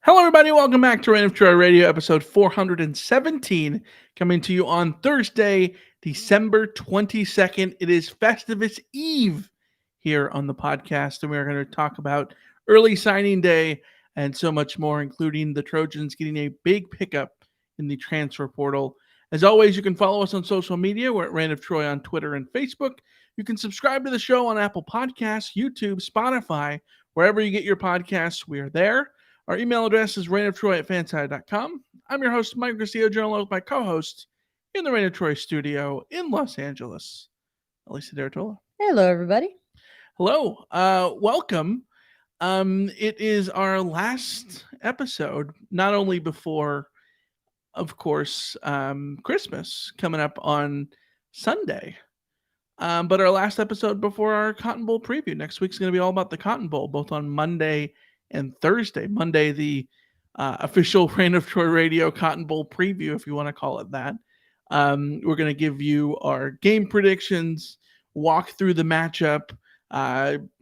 Hello, everybody. Welcome back to Reign of Troy Radio, episode 417, coming to you on Thursday, December 22nd. It is Festivus Eve here on the podcast, and we're going to talk about early signing day and so much more, including the Trojans getting a big pickup in the transfer portal. As always, you can follow us on social media. We're at Reign of Troy on Twitter and Facebook. You can subscribe to the show on Apple Podcasts, YouTube, Spotify, wherever you get your podcasts. We are there. Our email address is reignoftroy@fanside.com. I'm your host, Mike Garcia, along with my co-host in the Reign of Troy studio in Los Angeles, Alicia Dertola. Hello, everybody. Hello. Welcome. It is our last episode, not only before, of course, Christmas coming up on Sunday, but our last episode before our Cotton Bowl preview. Next week's going to be all about the Cotton Bowl, both on Monday and Thursday. Monday, the official Reign of Troy Radio Cotton Bowl preview, if you want to call it that. We're going to give you our game predictions, walk through the matchup,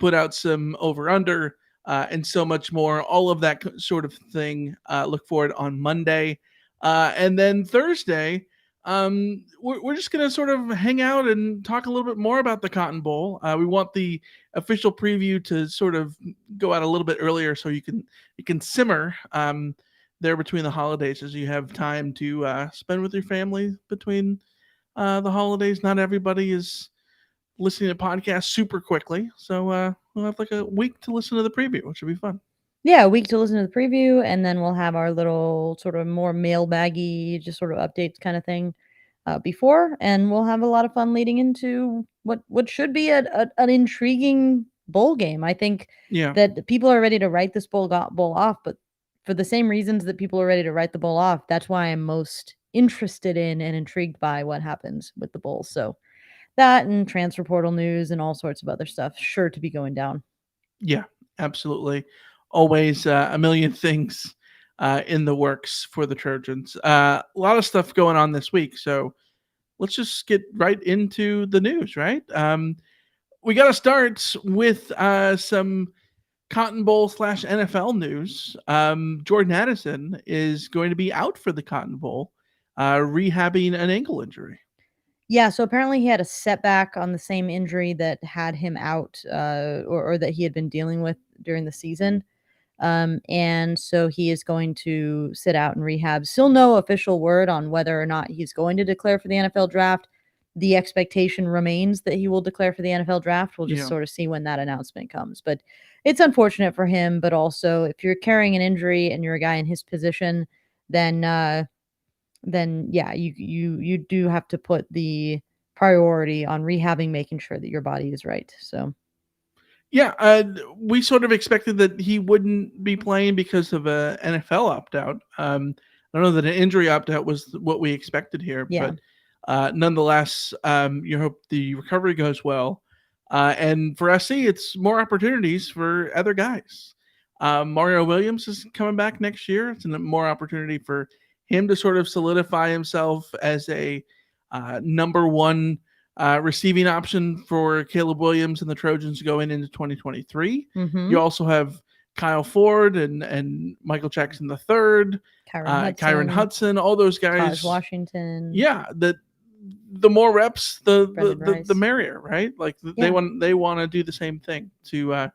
put out some over-under, and so much more. All of that sort of thing. Look for it on Monday. And then Thursday, we're just going to sort of hang out and talk a little bit more about the Cotton Bowl. We want the official preview to sort of go out a little bit earlier so you can simmer there between the holidays as you have time to spend with your family between the holidays. Not everybody is listening to podcasts super quickly, so we'll have like a week to listen to the preview, which will be fun. Yeah, a week to listen to the preview, and then we'll have our little sort of more mailbaggy, just sort of updates kind of thing before, and we'll have a lot of fun leading into what should be an intriguing bowl game. I think Yeah. that people are ready to write this bowl off, but for the same reasons that people are ready to write the bowl off, that's why I'm most interested in and intrigued by what happens with the bowl. So that and transfer portal news and all sorts of other stuff sure to be going down. Yeah, absolutely. Always a million things in the works for the Trojans. A lot of stuff going on this week, so let's just get right into the news, right? We got to start with some Cotton Bowl / NFL news. Jordan Addison is going to be out for the Cotton Bowl, rehabbing an ankle injury. Yeah, so apparently he had a setback on the same injury that had him out, or that he had been dealing with during the season. And so he is going to sit out and rehab. Still no official word on whether or not he's going to declare for the NFL draft. The expectation remains that he will declare for the NFL draft. We'll just sort of see when that announcement comes. But it's unfortunate for him, but also if you're carrying an injury and you're a guy in his position, then yeah, you do have to put the priority on rehabbing, making sure that your body is right. So yeah, we sort of expected that he wouldn't be playing because of a NFL opt-out. I don't know that an injury opt-out was what we expected here, yeah. but nonetheless, you hope the recovery goes well. And for SC, it's more opportunities for other guys. Mario Williams is coming back next year. It's more opportunity for him to sort of solidify himself as a number one receiving option for Caleb Williams and the Trojans going into 2023. Mm-hmm. You also have Kyle Ford and Michael Jackson III, Kyron Hudson, all those guys. Taj Washington. Yeah, the more reps, the merrier, right? Like they want to do the same thing to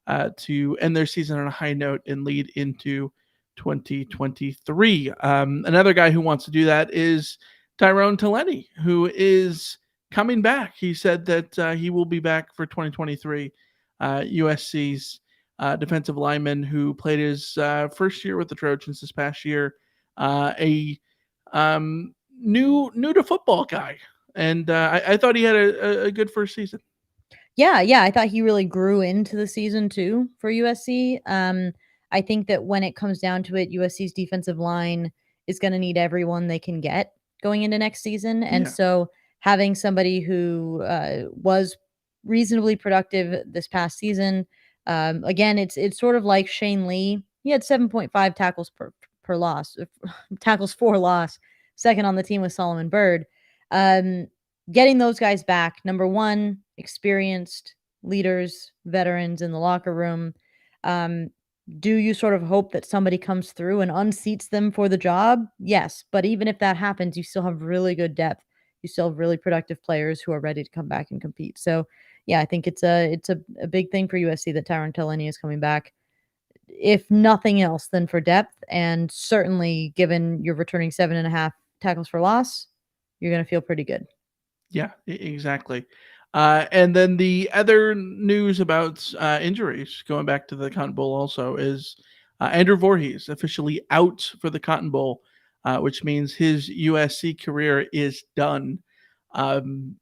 end their season on a high note and lead into 2023. Another guy who wants to do that is Tyrone Taleni, who is coming back. He said that he will be back for 2023. USC's defensive lineman who played his first year with the Trojans this past year, a new to football guy, and I thought he had a good first season. Yeah, I thought he really grew into the season too for USC. I think that when it comes down to it, USC's defensive line is going to need everyone they can get going into next season, and so having somebody who was reasonably productive this past season, again, it's sort of like Shane Lee. He had 7.5 tackles per loss, tackles for loss, second on the team with Solomon Byrd. Getting those guys back, number one, experienced leaders, veterans in the locker room. Do you sort of hope that somebody comes through and unseats them for the job? Yes, but even if that happens, you still have really good depth. You still have really productive players who are ready to come back and compete. So, yeah, I think it's a big thing for USC that Tyron Delaney is coming back. If nothing else, than for depth, and certainly given you're returning 7.5 tackles for loss, you're going to feel pretty good. Yeah, exactly. And then the other news about injuries, going back to the Cotton Bowl, also is Andrew Voorhees officially out for the Cotton Bowl, which means his USC career is done. Um,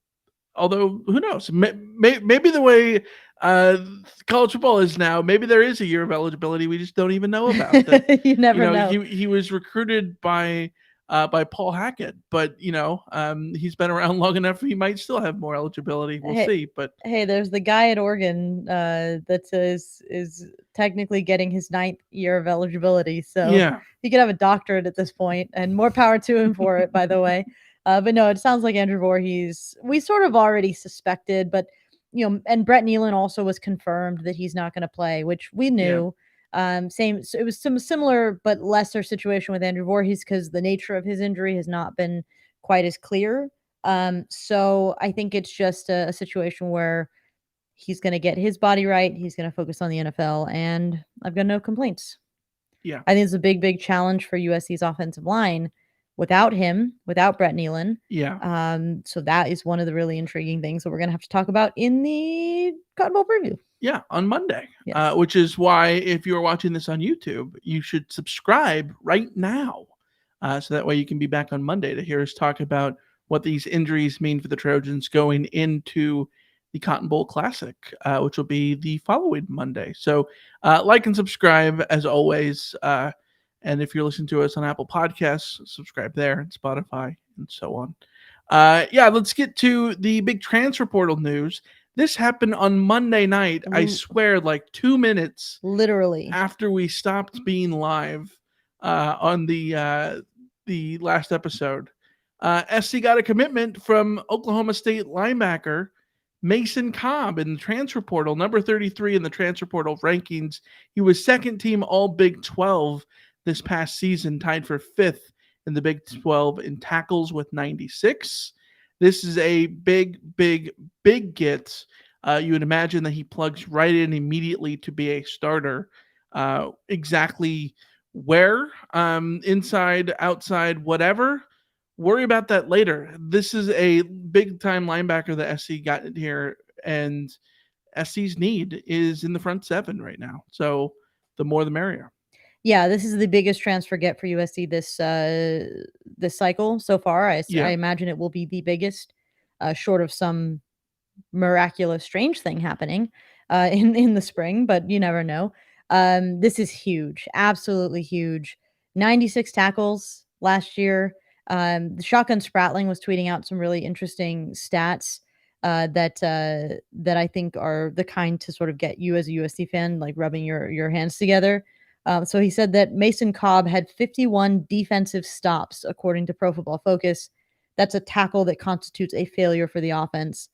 Although, who knows? Maybe the way uh, college football is now, maybe there is a year of eligibility we just don't even know about. That You never know. he was recruited by Paul Hackett, but he's been around long enough. He might still have more eligibility. We'll Hey, see. But hey, there's the guy at Oregon that is technically getting his ninth year of eligibility, so yeah, he could have a doctorate at this point, and more power to him for it, by the way. But no, it sounds like Andrew Voorhees. We sort of already suspected, but and Brett Nealon also was confirmed that he's not going to play, which we yeah, knew. Same, so it was some similar but lesser situation with Andrew Voorhees because the nature of his injury has not been quite as clear. So I think it's just a situation where he's going to get his body right. He's going to focus on the NFL, and I've got no complaints. yeah, I think it's a big, big challenge for USC's offensive line without him, without Brett Nealon. yeah. So that is one of the really intriguing things that we're going to have to talk about in the Cotton Bowl preview. Yeah, on Monday. Yes. Which is why if you're watching this on YouTube, you should subscribe right now. So that way you can be back on Monday to hear us talk about what these injuries mean for the Trojans going into the Cotton Bowl Classic, which will be the following Monday. So like and subscribe as always. And if you're listening to us on Apple Podcasts, subscribe there, and Spotify, and so on. Yeah, let's get to the big transfer portal news. This happened on Monday night. I swear, like 2 minutes Literally. after we stopped being live on the last episode. SC got a commitment from Oklahoma State linebacker Mason Cobb in the transfer portal, number 33 in the transfer portal rankings. He was second team All Big 12 this past season, tied for fifth in the Big 12 in tackles with 96. This is a big, big, big get. You would imagine that he plugs right in immediately to be a starter. Exactly where, inside, outside, whatever, worry about that later. This is a big time linebacker that SC got here, and SC's need is in the front seven right now. So the more the merrier. Yeah, this is the biggest transfer get for USC this cycle so far. I Yeah. imagine it will be the biggest, short of some miraculous strange thing happening in the spring, but you never know. This is huge, absolutely huge. 96 tackles last year. The Shotgun Spratling was tweeting out some really interesting stats that I think are the kind to sort of get you as a USC fan like rubbing your hands together. So he said that Mason Cobb had 51 defensive stops according to Pro Football Focus. That's a tackle that constitutes a failure for the offense.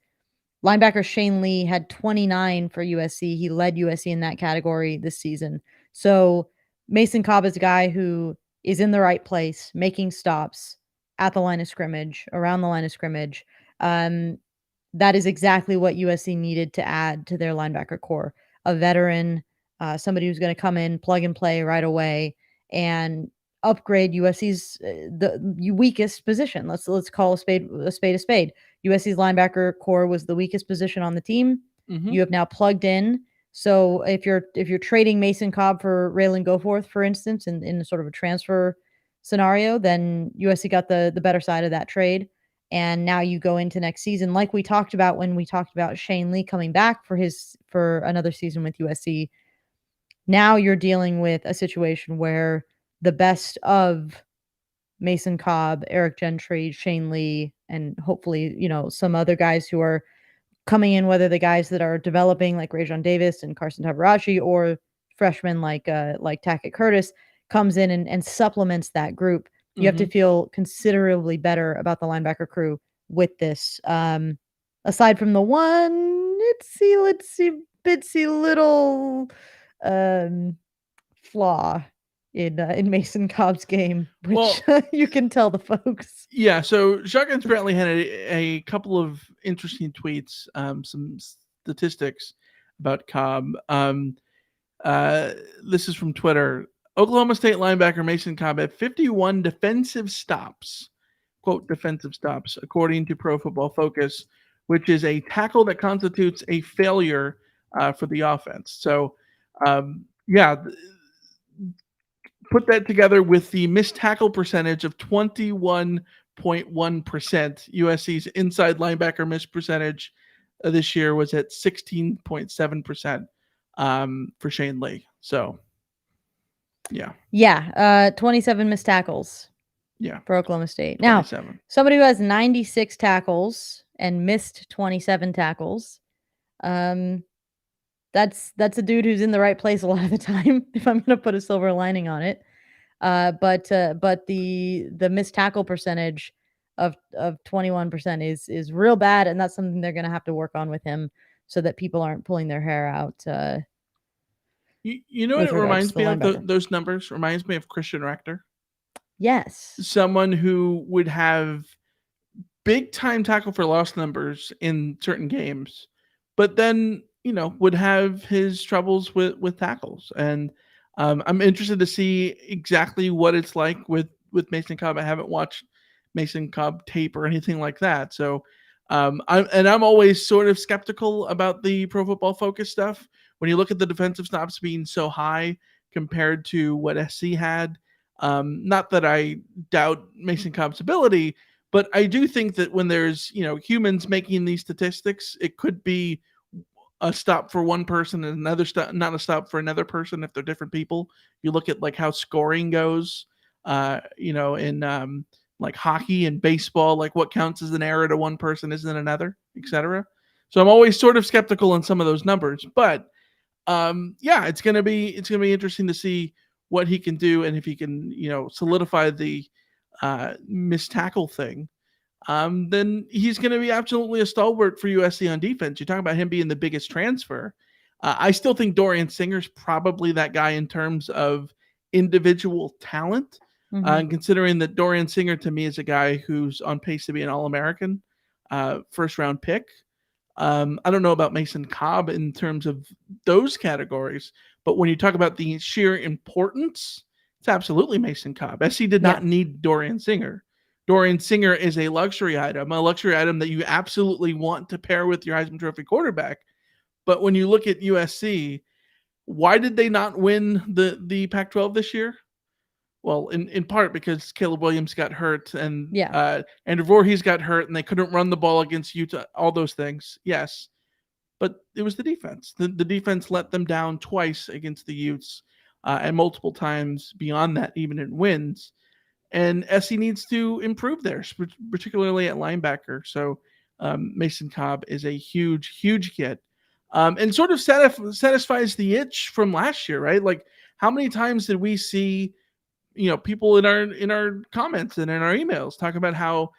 Linebacker Shane Lee had 29 for USC. He led USC in that category this season. So Mason Cobb is a guy who is in the right place, making stops at the line of scrimmage, around the line of scrimmage. Um, that is exactly what USC needed to add to their linebacker core. A veteran, somebody who's going to come in, plug and play right away, and upgrade USC's the weakest position. Let's call a spade a spade a spade. USC's linebacker core was the weakest position on the team. Mm-hmm. You have now plugged in. So if you're trading Mason Cobb for Raylan Goforth, for instance, in sort of a transfer scenario, then USC got the better side of that trade. And now you go into next season, like we talked about when we talked about Shane Lee coming back for another season with USC. Now you're dealing with a situation where the best of Mason Cobb, Eric Gentry, Shane Lee, and hopefully, some other guys who are coming in, whether the guys that are developing like Rajon Davis and Carson Tabarashi or freshmen like Tackett Curtis comes in and supplements that group. You have to feel considerably better about the linebacker crew with this. Aside from the one, let's see, bitsy little flaw in Mason Cobb's game, which Well, you can tell the folks. yeah. So Shotguns apparently had a couple of interesting tweets, some statistics about Cobb. Uh, this is from Twitter. Oklahoma State linebacker Mason Cobb had 51 defensive stops, quote, defensive stops, according to Pro Football Focus, which is a tackle that constitutes a failure for the offense. So, yeah, put that together with the missed tackle percentage of 21.1%. USC's inside linebacker missed percentage this year was at 16.7% for Shane Lee. So, yeah. Yeah, 27 missed tackles Yeah. for Oklahoma State. Now, 27. somebody who has 96 tackles and missed 27 tackles, um, that's a dude who's in the right place a lot of the time, if I'm gonna put a silver lining on it. But the missed tackle percentage of 21% is real bad, and that's something they're gonna have to work on with him so that people aren't pulling their hair out, You know what with it regards to reminds the me of? linebacker. Those numbers reminds me of Christian Rector, Yes. someone who would have big time tackle for loss numbers in certain games, but then would have his troubles with tackles. And I'm interested to see exactly what it's like with Mason Cobb. I haven't watched Mason Cobb tape or anything like that, so I'm always sort of skeptical about the Pro Football Focus stuff. When you look at the defensive stops being so high compared to what SC had, not that I doubt Mason Cobb's ability, but I do think that when there's humans making these statistics, it could be a stop for one person and another stop, not a stop for another person if they're different people. You look at like how scoring goes, in like hockey and baseball, like what counts as an error to one person isn't another, etc. So I'm always sort of skeptical on some of those numbers, but yeah, it's gonna be interesting to see what he can do and if he can solidify the missed tackle thing. Then he's going to be absolutely a stalwart for USC on defense. You talk about him being the biggest transfer. I still think Dorian Singer's probably that guy in terms of individual talent. Mhm. Considering that Dorian Singer to me is a guy who's on pace to be an All-American, first round pick. I don't know about Mason Cobb in terms of those categories, but when you talk about the sheer importance, it's absolutely Mason Cobb. SC did Yeah. not need Dorian Singer. Dorian Singer is a luxury item that you absolutely want to pair with your Heisman Trophy quarterback. But when you look at USC, why did they not win the Pac-12 this year? Well, in part because Caleb Williams got hurt and Yeah. Andrew Voorhees got hurt and they couldn't run the ball against Utah. All those things, yes, but it was the defense. The defense let them down twice against the Utes, and multiple times beyond that, even in wins. And SC needs to improve there, particularly at linebacker. So Mason Cobb is a huge, huge get, and sort of satisfies the itch from last year, right? Like, how many times did we see people in our comments and in our emails talk about how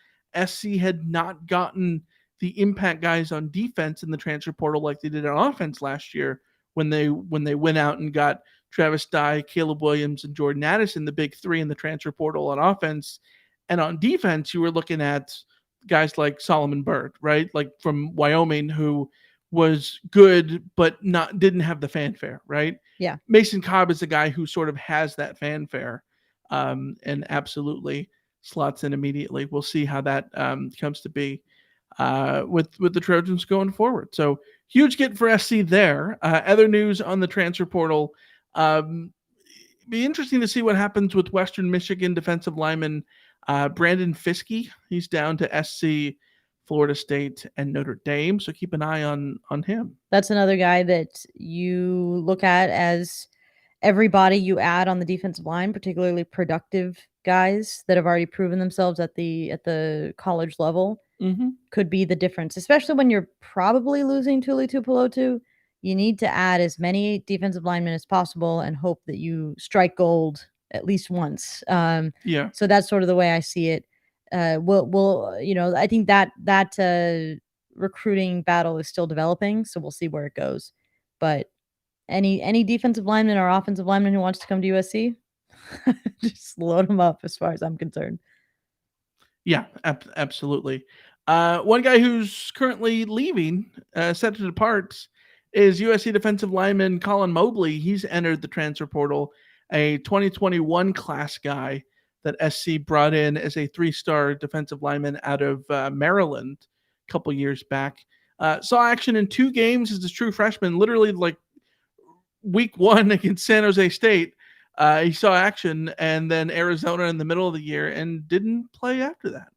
SC had not gotten the impact guys on defense in the transfer portal like they did on offense last year when they went out and got Travis Dye, Caleb Williams, and Jordan Addison, the big three in the transfer portal on offense. And on defense, you were looking at guys like Solomon Byrd, right? Like from Wyoming, who was good but didn't have the fanfare, right? Yeah. Mason Cobb is a guy who sort of has that fanfare, and absolutely slots in immediately. We'll see how that comes to be with the Trojans going forward. So huge get for SC there. Other news on the transfer portal. Be interesting to see what happens with Western Michigan defensive lineman Brandon Fiske. He's down to SC, Florida State, and Notre Dame. So keep an eye on him. That's another guy that you look at as everybody you add on the defensive line, particularly productive guys that have already proven themselves at the college level, Mm-hmm. could be the difference, especially when you're probably losing Tuli Tuipulotu. You need to add as many defensive linemen as possible and hope that you strike gold at least once. Yeah. So that's sort of the way I see it. We'll I think that recruiting battle is still developing, so we'll see where it goes. But Any defensive lineman or offensive lineman who wants to come to USC, just load them up as far as I'm concerned. Yeah, absolutely. One guy who's currently leaving, set to depart, is USC defensive lineman Colin Mobley. He's entered the transfer portal, a 2021 class guy that SC brought in as a 3-star defensive lineman out of Maryland a couple years back. Saw action in 2 games as a true freshman, literally like week 1 against San Jose State. He saw action, and then Arizona in the middle of the year, and didn't play after that.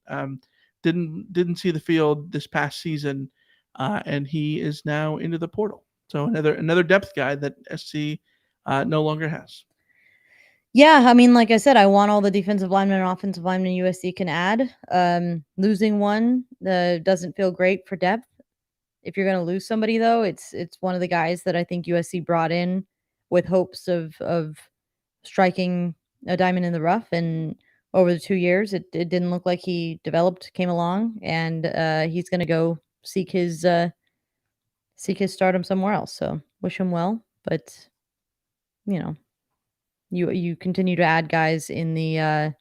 Didn't see the field this past season, and he is now into the portal. So another depth guy that SC no longer has. Yeah, I mean, like I said, I want all the defensive linemen and offensive linemen USC can add. Losing one doesn't feel great for depth. If you're going to lose somebody, though, it's one of the guys that I think USC brought in with hopes of striking a diamond in the rough, and over the 2 years, it didn't look like he developed, came along, and he's going to go seek his stardom somewhere else. So wish him well, but you know, you continue to add guys in the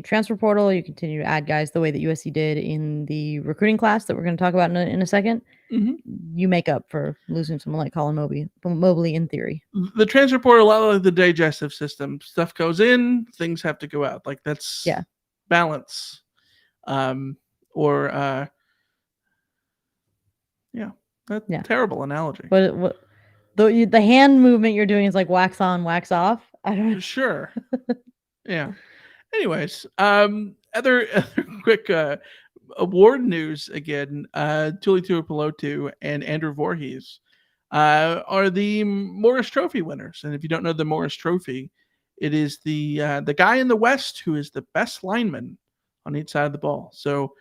transfer portal. You continue to add guys the way that USC did in the recruiting class that we're going to talk about in a second. Mm-hmm. You make up for losing someone like Colin Mobley in theory. The transfer portal, a lot like the digestive system. Stuff goes in, things have to go out. Like that's balance. Terrible analogy. What the hand movement you're doing is like wax on, wax off. I don't know. Sure. Yeah. Anyways, other quick award news again. Tuli Tuipulotu and Andrew Voorhees are the Morris Trophy winners. And if you don't know the Morris Trophy, it is the guy in the West who is the best lineman on each side of the ball. So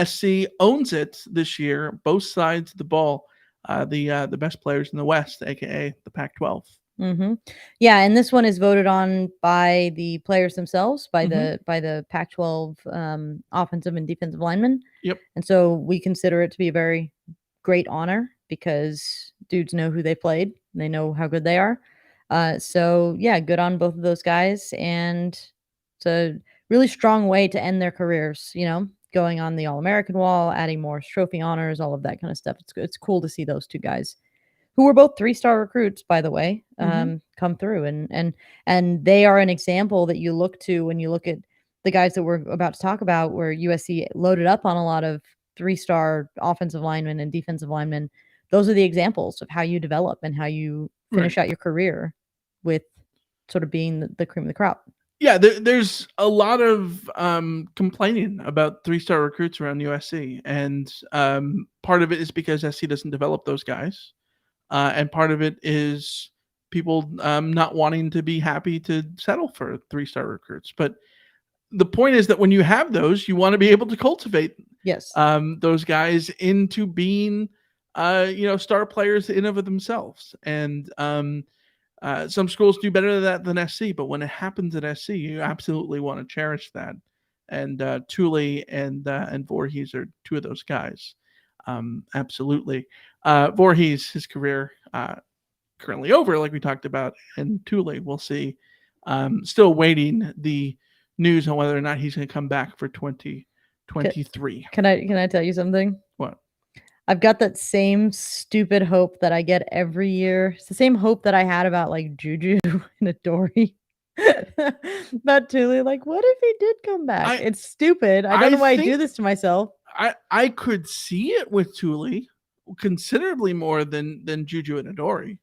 SC owns it this year, both sides of the ball. The best players in the West, aka the Pac-12. Mm-hmm. Yeah, and this one is voted on by the players themselves, by the Pac-12 offensive and defensive linemen. Yep. And so we consider it to be a very great honor because dudes know who they played, they know how good they are. So yeah, good on both of those guys, and it's a really strong way to end their careers. You know, going on the All-American wall, adding Morris Trophy honors, all of that kind of stuff. It's cool to see those two guys, who were both 3-star recruits, by the way, come through. And they are an example that you look to when you look at the guys that we're about to talk about, where USC loaded up on a lot of 3-star offensive linemen and defensive linemen. Those are the examples of how you develop and how you finish out your career with sort of being the cream of the crop. Yeah, there's a lot of complaining about 3-star recruits around USC. And part of it is because SC doesn't develop those guys. And part of it is people not wanting to be happy to settle for 3-star recruits. But the point is that when you have those, you want to be able to cultivate those guys into being, star players in of themselves. And some schools do better than that than SC. But when it happens at SC, you absolutely want to cherish that. And Tuli and Voorhees are two of those guys. Absolutely. Voorhees, his career currently over, like we talked about, and Tuli, we'll see. Still waiting the news on whether or not he's going to come back for 2023. Can I tell you something? What? I've got that same stupid hope that I get every year. It's the same hope that I had about like Juju and Adoree. About Tuli. Like, what if he did come back? It's stupid. I don't know why I do this to myself. I could see it with Tuli considerably more than Juju and Adoree.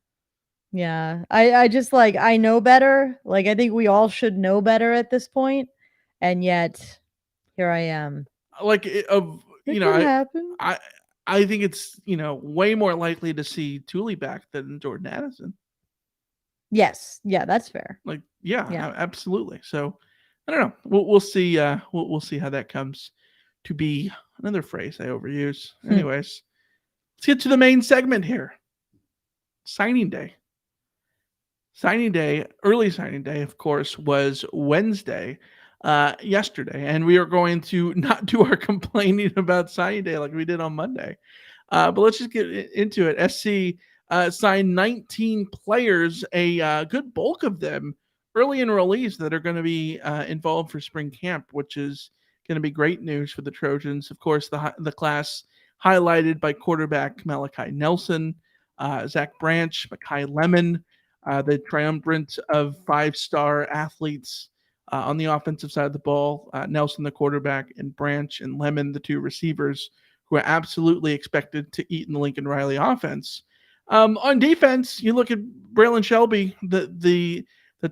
Yeah, I just like, I know better. Like, I think we all should know better at this point, and yet here I am. Like, I think it's way more likely to see Tuli back than Jordan Addison. Yes, yeah, that's fair. Like, yeah, absolutely. So I don't know. We'll see. We'll see how that comes to be. Another phrase I overuse. Anyways, let's get to the main segment here. Signing day. Early signing day, of course, was Wednesday, yesterday. And we are going to not do our complaining about signing day like we did on Monday. But let's just get into it. SC signed 19 players, a good bulk of them early enrollees that are going to be involved for spring camp, which is going to be great news for the Trojans. Of course, the class highlighted by quarterback Malachi Nelson, Zach Branch, Makai Lemon, the triumvirate of five-star athletes on the offensive side of the ball. Nelson, the quarterback, and Branch and Lemon, the two receivers, who are absolutely expected to eat in the Lincoln Riley offense. On defense, you look at Braylon Shelby, the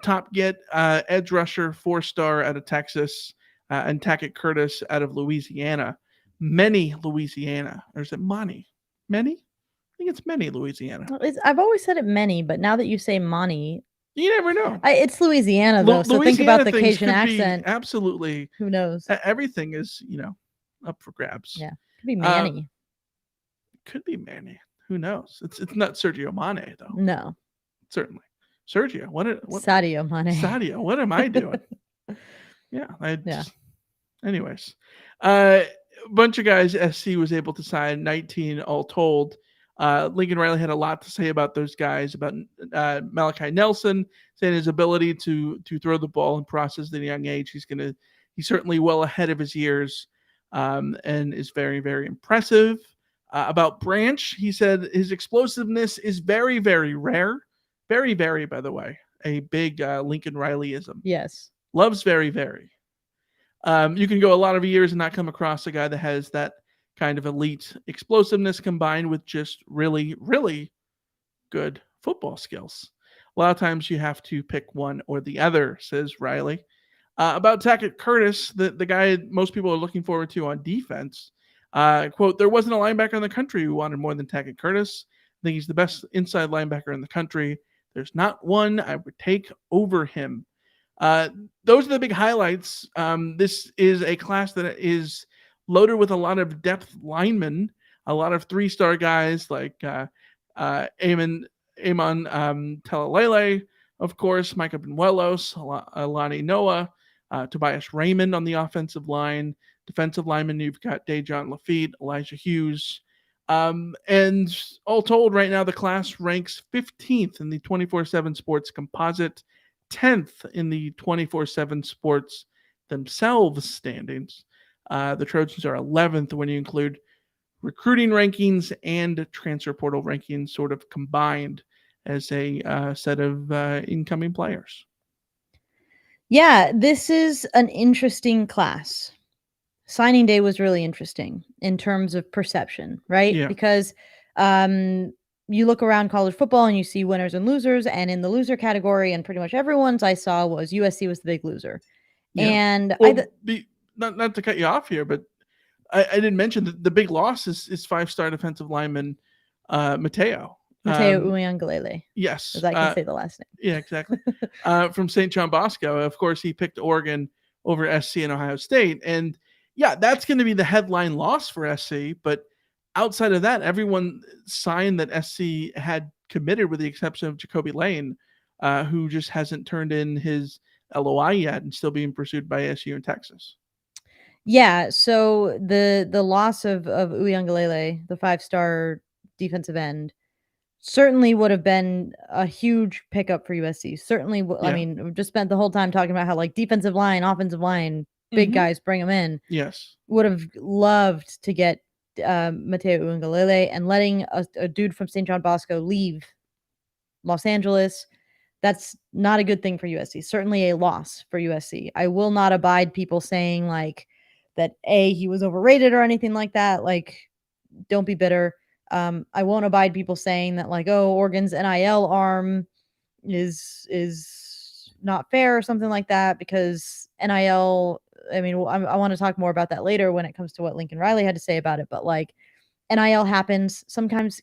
top get edge rusher, 4-star out of Texas, and Tackett Curtis out of Louisiana. Many Louisiana. Or is it Monty? Many? I think it's Many Louisiana. I've always said it many, but now that you say Monty, you never know. It's Louisiana though, so think about the Cajun accent. Absolutely. Who knows? Everything is, up for grabs. Yeah, could be Manny. Could be Manny. Who knows? It's not Sergio Mane though. No, certainly. Sergio, what Sadio Mane. Sadio, what am I doing? Yeah. Anyways, a bunch of guys SC was able to sign, 19 all told. Lincoln Riley had a lot to say about those guys, about Malachi Nelson, saying his ability to throw the ball and process at a young age. He's certainly well ahead of his years, and is very, very impressive. About Branch, he said his explosiveness is very, very rare. Very, very, by the way, a big Lincoln Rileyism. Yes. Loves very, very. You can go a lot of years and not come across a guy that has that kind of elite explosiveness combined with just really, really good football skills. A lot of times you have to pick one or the other, says Riley. About Tackett Curtis, the guy most people are looking forward to on defense. Quote, there wasn't a linebacker in the country who wanted more than Tackett Curtis. I think he's the best inside linebacker in the country. There's not one I would take over him. Those are the big highlights. This is a class that is loaded with a lot of depth linemen, a lot of 3-star guys like Amon Talalele, of course, Micah Benuelos, Alani Noah, Tobias Raymond on the offensive line. Defensive lineman, you've got Dejon Lafitte, Elijah Hughes. And all told, right now, the class ranks 15th in the 24/7 Sports Composite, 10th in the 24/7 Sports themselves standings. The Trojans are 11th when you include recruiting rankings and transfer portal rankings sort of combined as a set of incoming players. Yeah, this is an interesting class. Signing day was really interesting in terms of perception, right? Yeah. Because you look around college football and you see winners and losers, and in the loser category, and pretty much everyone's I saw was USC was the big loser. Yeah. And not to cut you off here, but I didn't mention that the big loss is 5-star defensive lineman Mateo Uiagalelei. Yes. As I can say the last name. Yeah, exactly. From St. John Bosco. Of course, he picked Oregon over SC and Ohio State. And yeah, that's going to be the headline loss for SC. But outside of that, everyone signed that SC had committed with the exception of Jacoby Lane, who just hasn't turned in his LOI yet and still being pursued by SU in Texas. Yeah, so the loss of Uiagalelei, the 5-star defensive end, certainly would have been a huge pickup for USC. Certainly, I mean, we've just spent the whole time talking about how like defensive line, offensive line, big guys, bring them in. Yes. Would have loved to get Mateo Uiagalelei, and letting a dude from St. John Bosco leave Los Angeles. That's not a good thing for USC. Certainly a loss for USC. I will not abide people saying like that he was overrated or anything like that. Like, don't be bitter. I won't abide people saying that like, oh, Oregon's NIL arm is not fair or something like that, because NIL, I mean, I want to talk more about that later when it comes to what Lincoln Riley had to say about it, but like NIL happens. Sometimes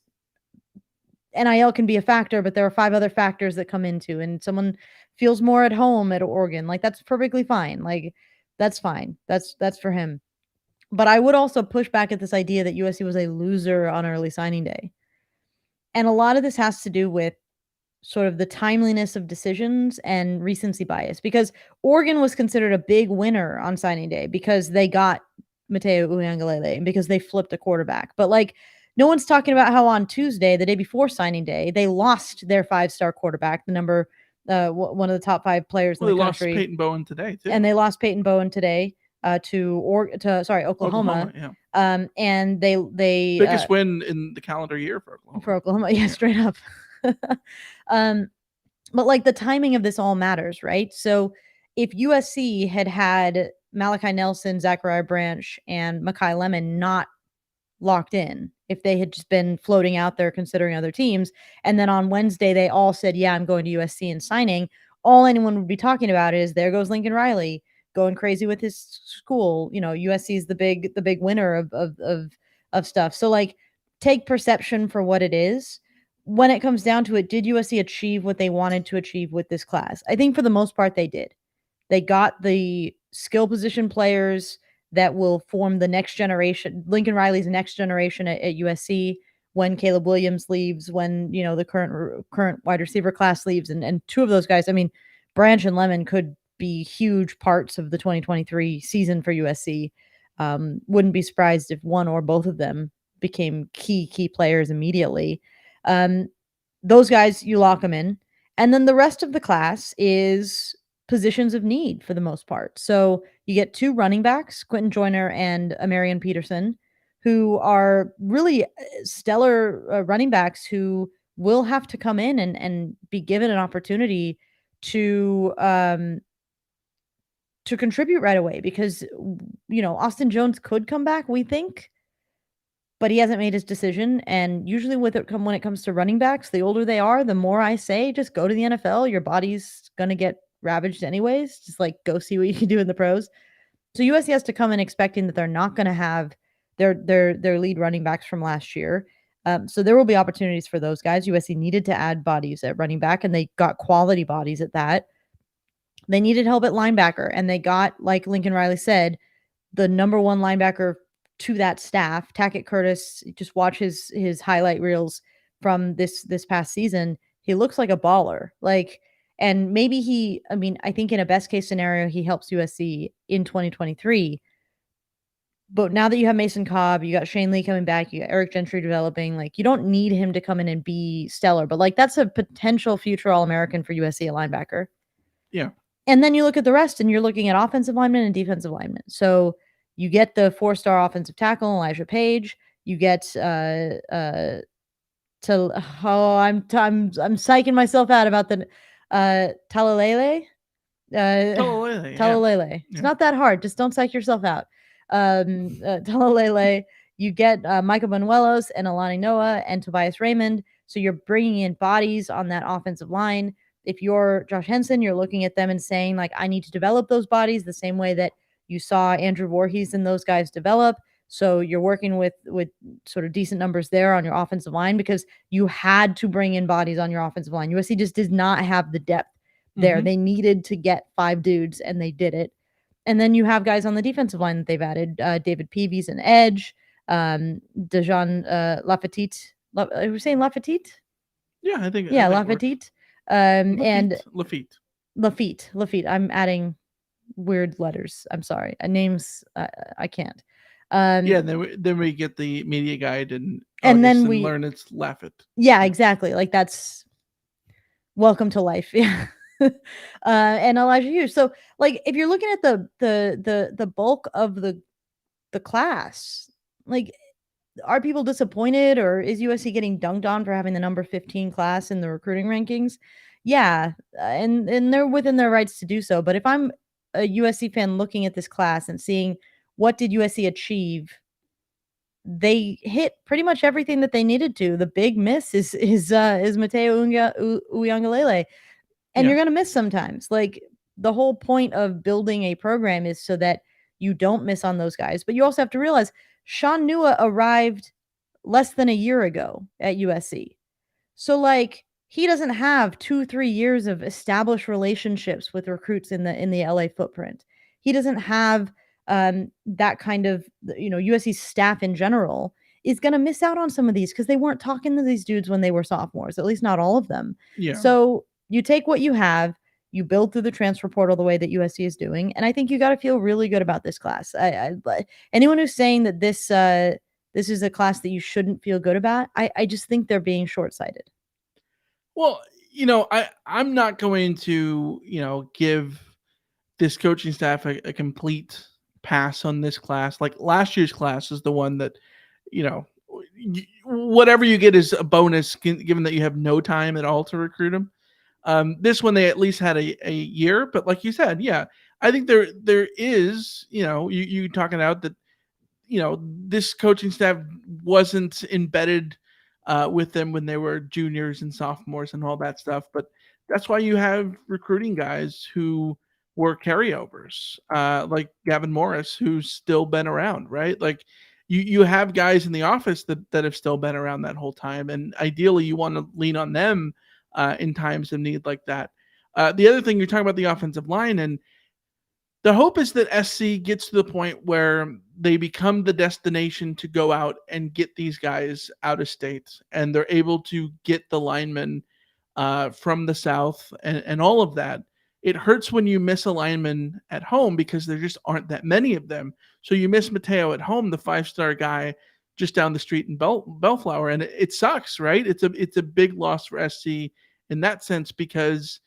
NIL can be a factor, but there are 5 other factors that come into, and someone feels more at home at Oregon. Like, that's perfectly fine. Like, that's fine. That's for him. But I would also push back at this idea that USC was a loser on early signing day. And a lot of this has to do with sort of the timeliness of decisions and recency bias, because Oregon was considered a big winner on signing day because they got Mateo Uiagalelei and because they flipped a quarterback. But like No one's talking about how on Tuesday, the day before signing day, they lost their 5-star quarterback, one of the top 5 players in Well, the they lost country, Peyton Bowen today too. and they lost Peyton Bowen today to Oklahoma, Oklahoma. yeah, And they biggest win in the calendar year for Oklahoma. for Oklahoma, yeah, straight up. um, but like the timing of this all matters, right? So if USC had Malachi Nelson, Zachariah Branch, and Makai Lemon not locked in, if they had just been floating out there considering other teams, and then on Wednesday they all said, "Yeah, I'm going to USC and signing," all anyone would be talking about is there goes Lincoln Riley going crazy with his school. USC is the big winner of stuff. So like, take perception for what it is. When it comes down to it, did USC achieve what they wanted to achieve with this class? I think for the most part they did. They got the skill position players that will form the next generation, Lincoln Riley's next generation at USC when Caleb Williams leaves, when the current wide receiver class leaves, and two of those guys, I mean, Branch and Lemon could be huge parts of the 2023 season for USC. Wouldn't be surprised if one or both of them became key players immediately. Um, those guys, you lock them in, and then the rest of the class is positions of need for the most part. So you get 2 running backs, Quentin Joyner and Amarian Peterson, who are really stellar running backs who will have to come in and be given an opportunity to contribute right away because Austin Jones could come back, we think, but he hasn't made his decision. And usually when it comes to running backs, the older they are, the more I say, just go to the NFL. Your body's going to get ravaged anyways. Just like go see what you can do in the pros. So USC has to come in expecting that they're not going to have their lead running backs from last year. So there will be opportunities for those guys. USC needed to add bodies at running back, and they got quality bodies at that. They needed help at linebacker, and they got, like Lincoln Riley said, the number one linebacker to that staff. Tackett Curtis, just watch his highlight reels from this past season. He looks like a baller. Like, and maybe I think in a best case scenario, he helps USC in 2023. But now that you have Mason Cobb, you got Shane Lee coming back, you got Eric Gentry developing, like you don't need him to come in and be stellar, but like that's a potential future All-American for USC, a linebacker. Yeah. And then you look at the rest and you're looking at offensive linemen and defensive linemen. So you get the 4-star offensive tackle, Elijah Page. You get I'm psyching myself out about the Talalele. Talalele. Talalele. Yeah. It's not that hard. Just don't psych yourself out. Talalele. You get Micah Banuelos and Alani Noah and Tobias Raymond. So you're bringing in bodies on that offensive line. If you're Josh Henson, you're looking at them and saying, like, I need to develop those bodies the same way that you saw Andrew Voorhees and those guys develop. So you're working with sort of decent numbers there on your offensive line because you had to bring in bodies on your offensive line. USC just does not have the depth there. They needed to get 5 dudes, and they did it. And then you have guys on the defensive line that they've added. David Peavy's an edge. Dejan Lafetite. Are we saying Lafetite? Yeah, I think. Yeah, Lafetite. And Lafitte. I'm adding weird letters. I'm sorry. Names, I can't. Yeah, then we get the media guide and then we learn it's Laffett. Yeah, exactly. Like that's welcome to life. Yeah. And Elijah Hughes. So like if you're looking at the bulk of the class, like are people disappointed or is USC getting dunked on for having the number 15 class in the recruiting rankings? Yeah, and they're within their rights to do so. But if I'm a USC fan looking at this class and seeing what did USC achieve, they hit pretty much everything that they needed to. The big miss is Mateo Uiagalelei. And you're going to miss sometimes. Like the whole point of building a program is so that you don't miss on those guys. But you also have to realize Sean Nua arrived less than a year ago at USC. So like he doesn't have 2-3 years of established relationships with recruits in the LA footprint. He doesn't have that kind of, USC staff in general is going to miss out on some of these because they weren't talking to these dudes when they were sophomores, at least not all of them. Yeah. So you take what you have, you build through the transfer portal the way that USC is doing, and I think you got to feel really good about this class. Anyone who's saying that this this is a class that you shouldn't feel good about. I just think they're being short-sighted. Well, I'm not going to, give this coaching staff a complete pass on this class. Like last year's class is the one that, you know, whatever you get is a bonus given that you have no time at all to recruit them. This one they at least had a year, but like you said, yeah, I think there is, you talking out that this coaching staff wasn't embedded with them when they were juniors and sophomores and all that stuff. But that's why you have recruiting guys who were carryovers, like Gavin Morris, who's still been around, right? Like you have guys in the office that have still been around that whole time, and ideally you want to lean on them in times of need like that. The other thing you're talking about the offensive line, and the hope is that SC gets to the point where they become the destination to go out and get these guys out of state, and they're able to get the linemen from the South and all of that. It hurts when you miss a lineman at home because there just aren't that many of them. So you miss Mateo at home, the 5-star guy just down the street in Bellflower, and it sucks, right? It's a big loss for SC in that sense because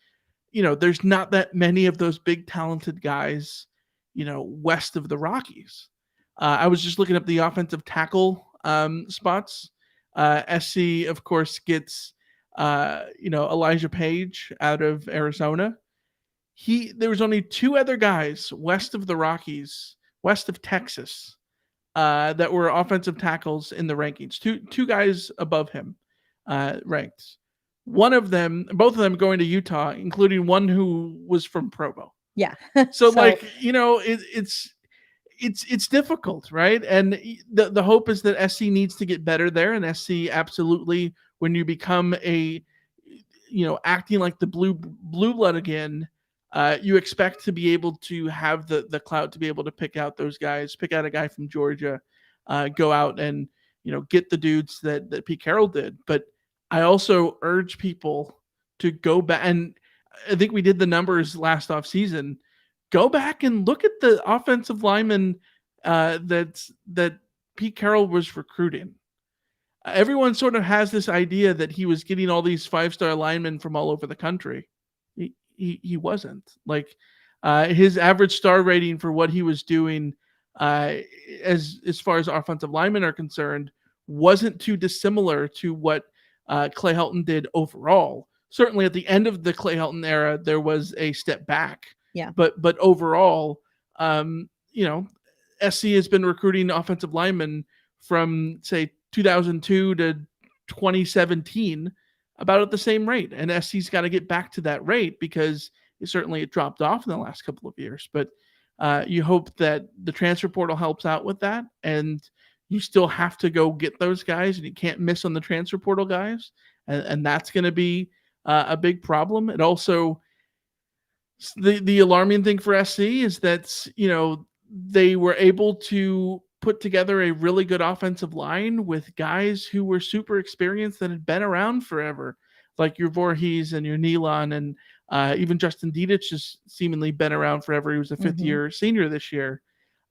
there's not that many of those big talented guys, west of the Rockies. I was just looking up the offensive tackle spots. SC, of course, gets Elijah Page out of Arizona. There was only 2 other guys west of the Rockies, west of Texas, that were offensive tackles in the rankings. Two guys above him ranked. Both of them going to Utah, including one who was from Provo. Yeah. So like, it's difficult, right? And the hope is that SC needs to get better there, and SC absolutely, when you become acting like the blue blood again, you expect to be able to have the clout to be able to pick out those guys, pick out a guy from Georgia, go out and get the dudes that Pete Carroll did. But I also urge people to go back, and I think we did the numbers last off season. Go back and look at the offensive linemen that Pete Carroll was recruiting. Everyone sort of has this idea that he was getting all these 5-star linemen from all over the country. He wasn't. Like his average star rating for what he was doing, as far as offensive linemen are concerned, wasn't too dissimilar to what Clay Helton did overall. Certainly at the end of the Clay Helton era, there was a step back. Yeah. But overall, SC has been recruiting offensive linemen from, say, 2002 to 2017 about at the same rate. And SC's got to get back to that rate because it dropped off in the last couple of years. But you hope that the transfer portal helps out with that. And you still have to go get those guys, and you can't miss on the transfer portal guys. And that's going to be a big problem. It also, the alarming thing for SC is that, they were able to put together a really good offensive line with guys who were super experienced that had been around forever, like your Voorhees and your Nealon, and even Justin Dietich has seemingly been around forever. He was a fifth-year senior this year.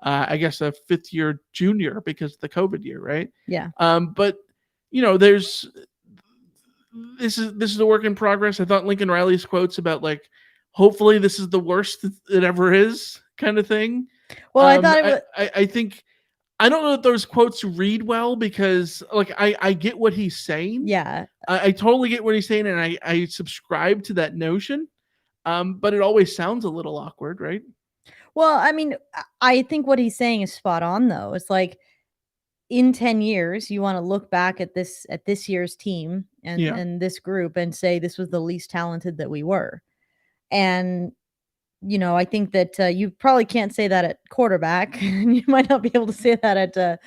I guess a 5th-year junior because of the COVID year, right? Yeah. But this is a work in progress. I thought Lincoln Riley's quotes about like, hopefully this is the worst it ever is kind of thing. Well, I thought it was. I think I don't know if those quotes read well because like I get what he's saying. Yeah. I totally get what he's saying, and I subscribe to that notion. But it always sounds a little awkward, right? Well, I mean, I think what he's saying is spot on, though. It's like in 10 years, you want to look back at this year's team and this group and say this was the least talented that we were. And I think that you probably can't say that at quarterback, and you might not be able to say that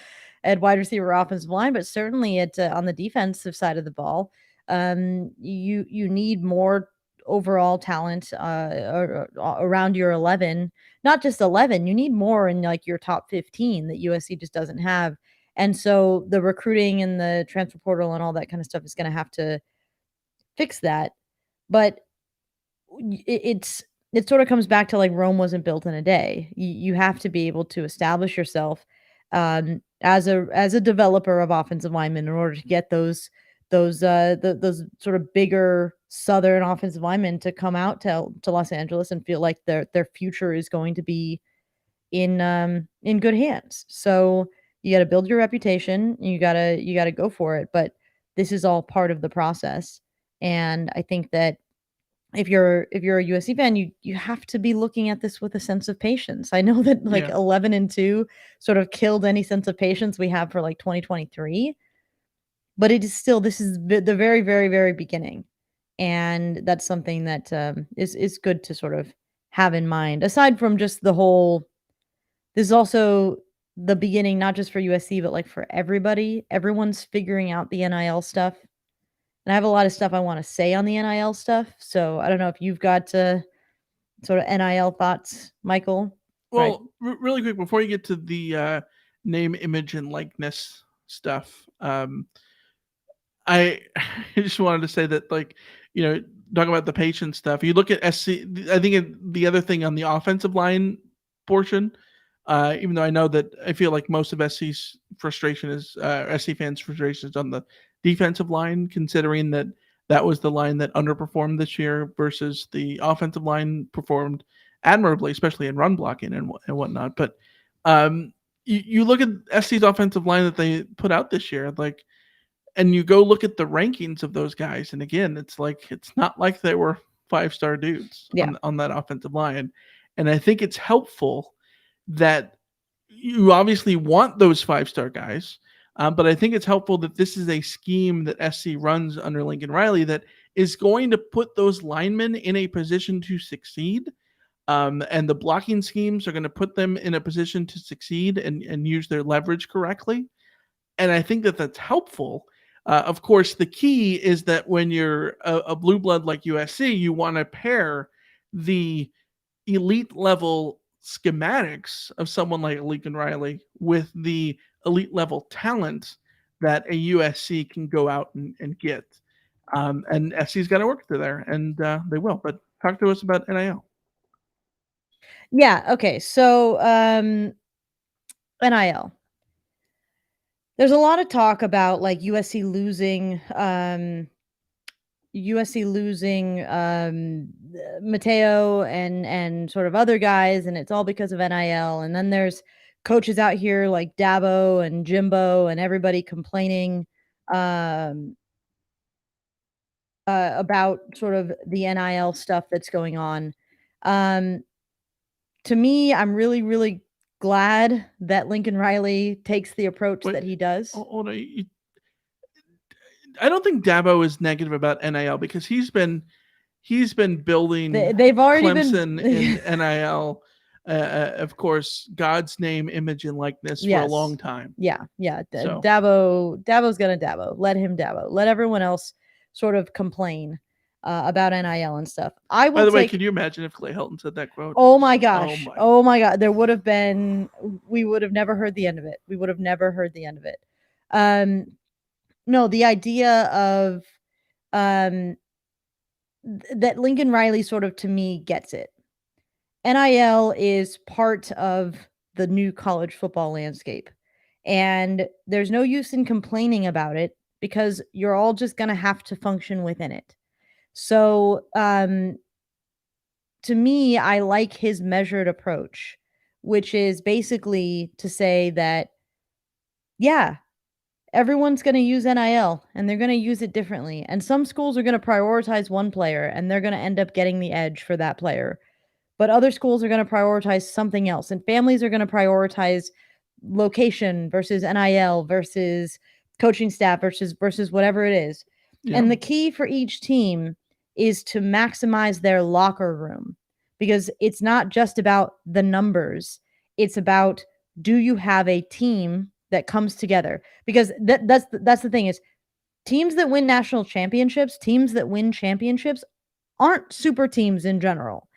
at wide receiver, offensive line, but certainly at on the defensive side of the ball, you need more overall talent around your 11, not just 11. You need more in like your top 15 that USC just doesn't have, and so the recruiting and the transfer portal and all that kind of stuff is going to have to fix that, but it sort of comes back to like Rome wasn't built in a day. You have to be able to establish yourself as a developer of offensive linemen in order to get those sort of bigger Southern offensive linemen to come out to Los Angeles and feel like their future is going to be in good hands. So you got to build your reputation. You got to go for it. But this is all part of the process, and I think that if you're a USC fan, you have to be looking at this with a sense of patience. I know that like Yeah. 11-2 sort of killed any sense of patience we have for like 2023, but it is still this is the very very very beginning, and that's something that is good to sort of have in mind. Aside from just the whole, this is also the beginning not just for USC but like for everybody. Everyone's figuring out the NIL stuff. And I have a lot of stuff I wanna say on the NIL stuff, so I don't know if you've got, sort of NIL thoughts, Michael? Right. Well, really quick before you get to the name, image, and likeness stuff, I I just wanted to say that, like, talk about the patient stuff. You look at SC. I think the other thing on the offensive line portion, even though I know that I feel like most of SC's frustration is SC fans' frustration is on the defensive line, considering that that was the line that underperformed this year versus the offensive line performed admirably, especially in run blocking and whatnot. But you look at SC's offensive line that they put out this year, like, and you go look at the rankings of those guys, and again, it's like it's not like they were five-star dudes Yeah. on that offensive line. And I think it's helpful that you obviously want those five-star guys, but I think it's helpful that this is a scheme that SC runs under Lincoln Riley that is going to put those linemen in a position to succeed. And the blocking schemes are going to put them in a position to succeed and use their leverage correctly. And I think that that's helpful. Of course, the key is that when you're a blue blood like USC, you want to pair the elite level schematics of someone like Lincoln Riley with the elite level talent that a USC can go out and get. And SC's got to work through there, and they will. But talk to us about NIL. Yeah, okay, so, NIL. There's a lot of talk about, like, USC losing, Mateo and sort of other guys, and it's all because of NIL, and then there's coaches out here like Dabo and Jimbo and everybody complaining, um, about sort of the NIL stuff that's going on. Um, to me, I'm really, really glad that Lincoln Riley takes the approach Wait, that he does. hold on. I don't think Dabo is negative about NIL because he's been building They've already been Clemson in NIL, of course, God's name, image, and likeness for a long Yes. time. Yeah, yeah, So, Dabo's gonna Dabo. Let him Dabo. Let everyone else sort of complain, about NIL and stuff. I by will the way, can take you imagine if Clay Helton said that quote? Oh my Oh gosh. my! Oh my god. There would have been We would have never heard the end of it. We would have never heard the end of it. Um, no, the idea of, um, that Lincoln Riley sort of, to me, gets it. NIL is part of the new college football landscape, and there's no use in complaining about it because you're all just gonna have to function within it. So, to me, I like his measured approach, which is basically to say that, yeah, everyone's gonna use NIL, and they're gonna use it differently, and some schools are gonna prioritize one player, and they're gonna end up getting the edge for that player. But other schools are gonna prioritize something else, and families are gonna prioritize location versus NIL versus coaching staff versus whatever it is. Yeah, And the key for each team is to maximize their locker room, because it's not just about the numbers. It's about, do you have a team that comes together? Because that's the thing is, teams that win national championships, teams that win championships aren't super teams in general.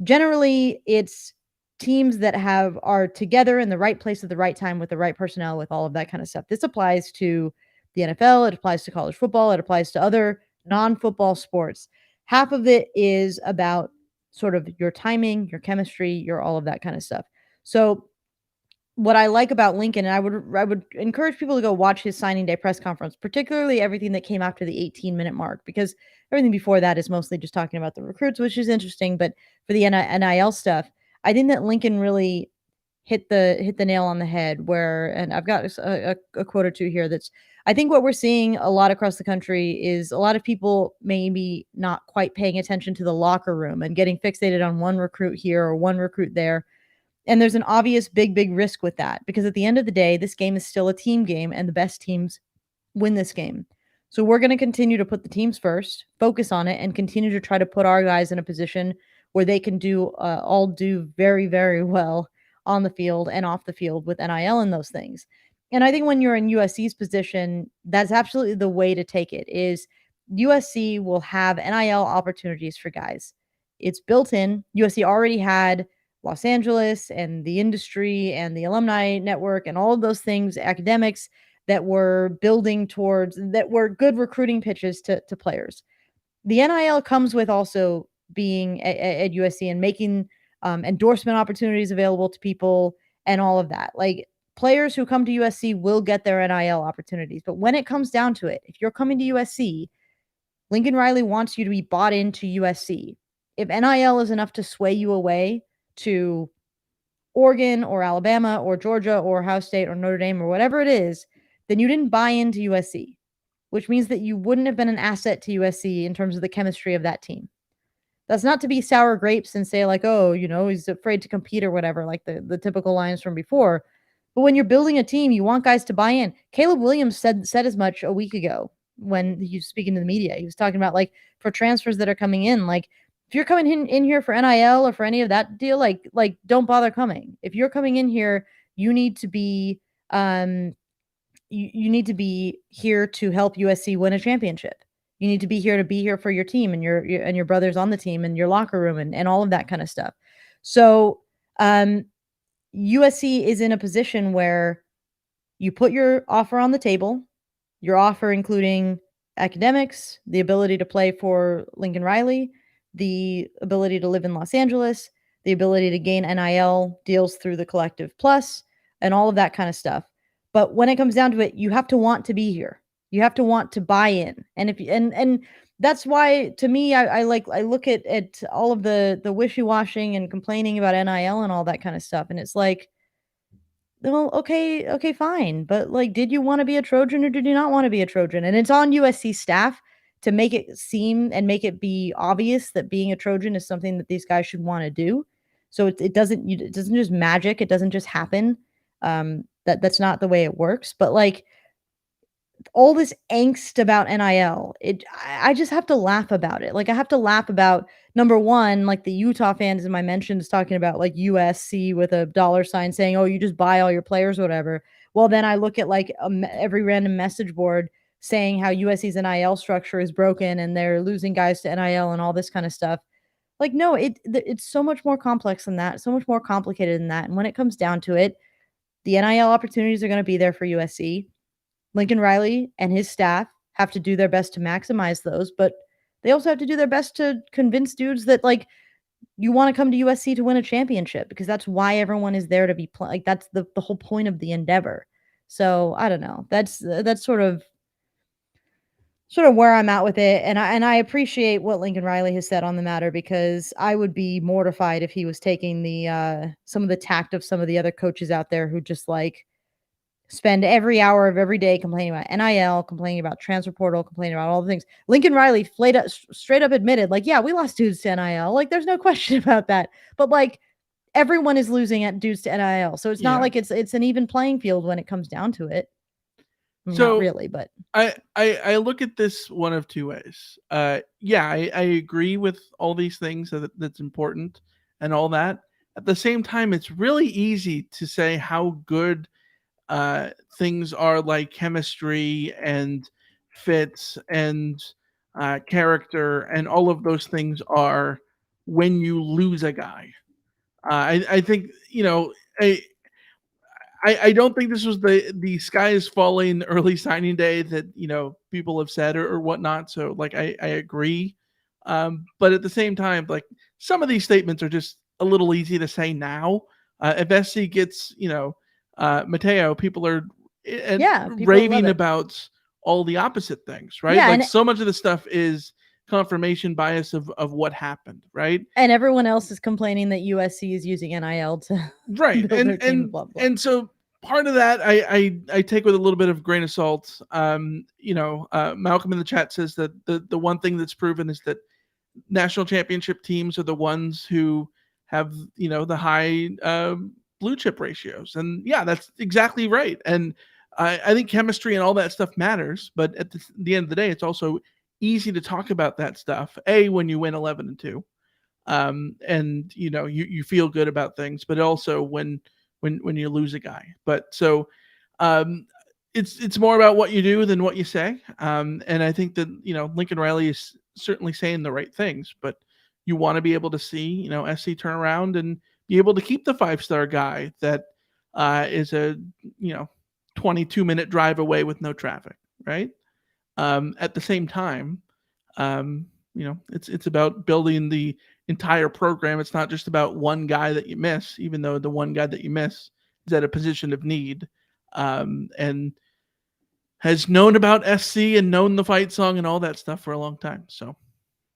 Generally, it's teams that are together in the right place at the right time with the right personnel, with all of that kind of stuff. This applies to the NFL, it applies to college football, it applies to other non-football sports. Half of it is about sort of your timing, your chemistry, your all of that kind of stuff. So what I like about Lincoln, and I would encourage people to go watch his signing day press conference, particularly everything that came after the 18-minute mark, because everything before that is mostly just talking about the recruits, which is interesting. But for the NIL stuff, I think that Lincoln really hit the nail on the head. Where, and I've got a quote or two here. That's, I think what we're seeing a lot across the country is a lot of people maybe not quite paying attention to the locker room and getting fixated on one recruit here or one recruit there, and there's an obvious big risk with that, because at the end of the day, this game is still a team game and the best teams win this game. So we're going to continue to put the teams first, focus on it, and continue to try to put our guys in a position where they can all do very well on the field and off the field with NIL and those things. And I think when you're in USC's position, that's absolutely the way to take it. Is USC will have NIL opportunities for guys. It's built in. USC already had Los Angeles and the industry and the alumni network and all of those things, academics that were building towards, that were good recruiting pitches to players. The NIL comes with also being at USC and making endorsement opportunities available to people and all of that. Like, players who come to USC will get their NIL opportunities. But when it comes down to it, if you're coming to USC, Lincoln Riley wants you to be bought into USC. If NIL is enough to sway you away to Oregon or Alabama or Georgia or Ohio State or Notre Dame or whatever it is, then you didn't buy into USC, which means that you wouldn't have been an asset to USC in terms of the chemistry of that team. That's not to be sour grapes and say, like, oh, he's afraid to compete or whatever, like the typical lines from before. But when you're building a team, you want guys to buy in. Caleb Williams said as much a week ago when he was speaking to the media. He was talking about, like, for transfers that are coming in, like, if you're coming in here for NIL or for any of that deal, like don't bother coming. If you're coming in here, you need to be you need to be here to help USC win a championship. You need to be here for your team and your brothers on the team and your locker room and all of that kind of stuff. So USC is in a position where you put your offer on the table, your offer including academics, the ability to play for Lincoln Riley, the ability to live in Los Angeles, the ability to gain NIL deals through the Collective Plus, and all of that kind of stuff. But when it comes down to it, you have to want to be here. You have to want to buy in. And if and that's why, to me, I look at all of the wishy-washing and complaining about NIL and all that kind of stuff. And it's like, well, okay, fine. But, like, did you want to be a Trojan or did you not want to be a Trojan? And it's on USC staff to make it seem and make it be obvious that being a Trojan is something that these guys should want to do. So it doesn't just magic. It doesn't just happen. That's not the way it works. But, like, all this angst about NIL, I just have to laugh about it. Like, I have to laugh about, number one, like, the Utah fans in my mentions talking about, like, USC with a dollar sign saying, oh, you just buy all your players or whatever. Well, then I look at, like, every random message board saying how USC's NIL structure is broken and they're losing guys to NIL and all this kind of stuff. Like, no, it's so much more complex than that, so much more complicated than that. And when it comes down to it, the NIL opportunities are going to be there for USC. Lincoln Riley and his staff have to do their best to maximize those, but they also have to do their best to convince dudes that, like, you want to come to USC to win a championship, because that's why everyone is there to be like, that's the whole point of the endeavor. So I don't know. That's sort of where I'm at with it, and I appreciate what Lincoln Riley has said on the matter, because I would be mortified if he was taking the some of the tact of some of the other coaches out there who just, like, spend every hour of every day complaining about NIL, complaining about transfer portal, complaining about all the things. Lincoln Riley straight up admitted, like, yeah, we lost dudes to NIL. Like, there's no question about that. But, like, everyone is losing at dudes to NIL. So it's not like it's an even playing field when it comes down to it. I mean, not So really, but I look at this one of two ways. Yeah, I agree with all these things that's important and all that. At the same time, it's really easy to say how good things are, like chemistry and fits and character and all of those things are, when you lose a guy. I think, I, I don't think this was the sky is falling early signing day that people have said or whatnot. So, like, I agree, but at the same time, like, some of these statements are just a little easy to say now. If SC gets Mateo, people are Yeah, people love raving it. about all the opposite things, right? Yeah, Like so much of the stuff is confirmation bias of what happened, right? and everyone else is complaining that USC is using NIL to Right. build their team, blah blah. And so part of that I take with a little bit of grain of salt. Malcolm in the chat says that the one thing that's proven is that national championship teams are the ones who have the high blue chip ratios, and yeah, that's exactly right. And I think chemistry and all that stuff matters, but at the end of the day, it's also easy to talk about that stuff. When you win 11-2, and you feel good about things, but also when you lose a guy. But so um, it's more about what you do than what you say. And I think that Lincoln Riley is certainly saying the right things, but you want to be able to see SC turn around and be able to keep the 5-star guy that is a 22-minute drive away with no traffic, right? At the same time, it's about building the entire program. It's not just about one guy that you miss, even though the one guy that you miss is at a position of need, and has known about SC and known the fight song and all that stuff for a long time. So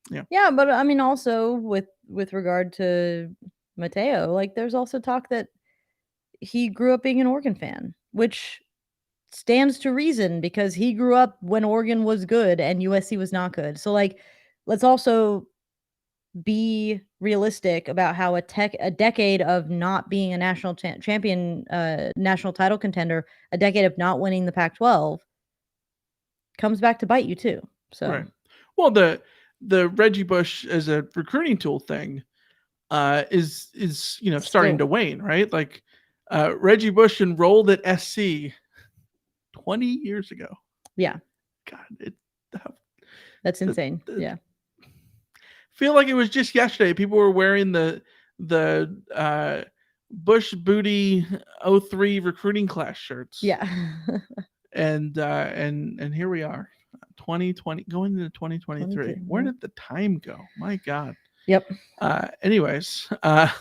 yeah. Yeah, but I mean, also with regard to Mateo, like there's also talk that he grew up being an Oregon fan, which stands to reason because he grew up when Oregon was good and USC was not good. So like, let's also be realistic about how a decade of not being a national champion, national title contender, a decade of not winning the Pac-12 comes back to bite you too. So Right. Well, the Reggie Bush as a recruiting tool thing is starting to wane, right? Like Reggie Bush enrolled at SC 20 years ago. Yeah. God, that's insane. Yeah. Feel like it was just yesterday. People were wearing the Bush Booty 03 recruiting class shirts. Yeah. and here we are, 2020 going into 2023. Where did the time go? My God. Yep. Anyways, a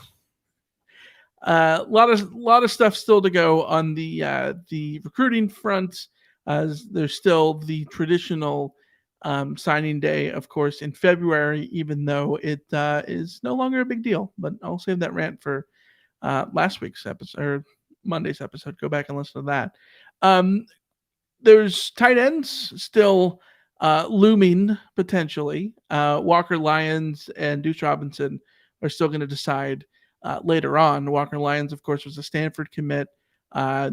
lot of stuff still to go on the recruiting front. There's still the traditional signing day, of course, in February, even though it is no longer a big deal. But I'll save that rant for last week's episode or Monday's episode. Go back and listen to that. There's tight ends still looming potentially. Walker Lyons and Deuce Robinson are still going to decide later on. Walker Lyons, of course, was a Stanford commit. Not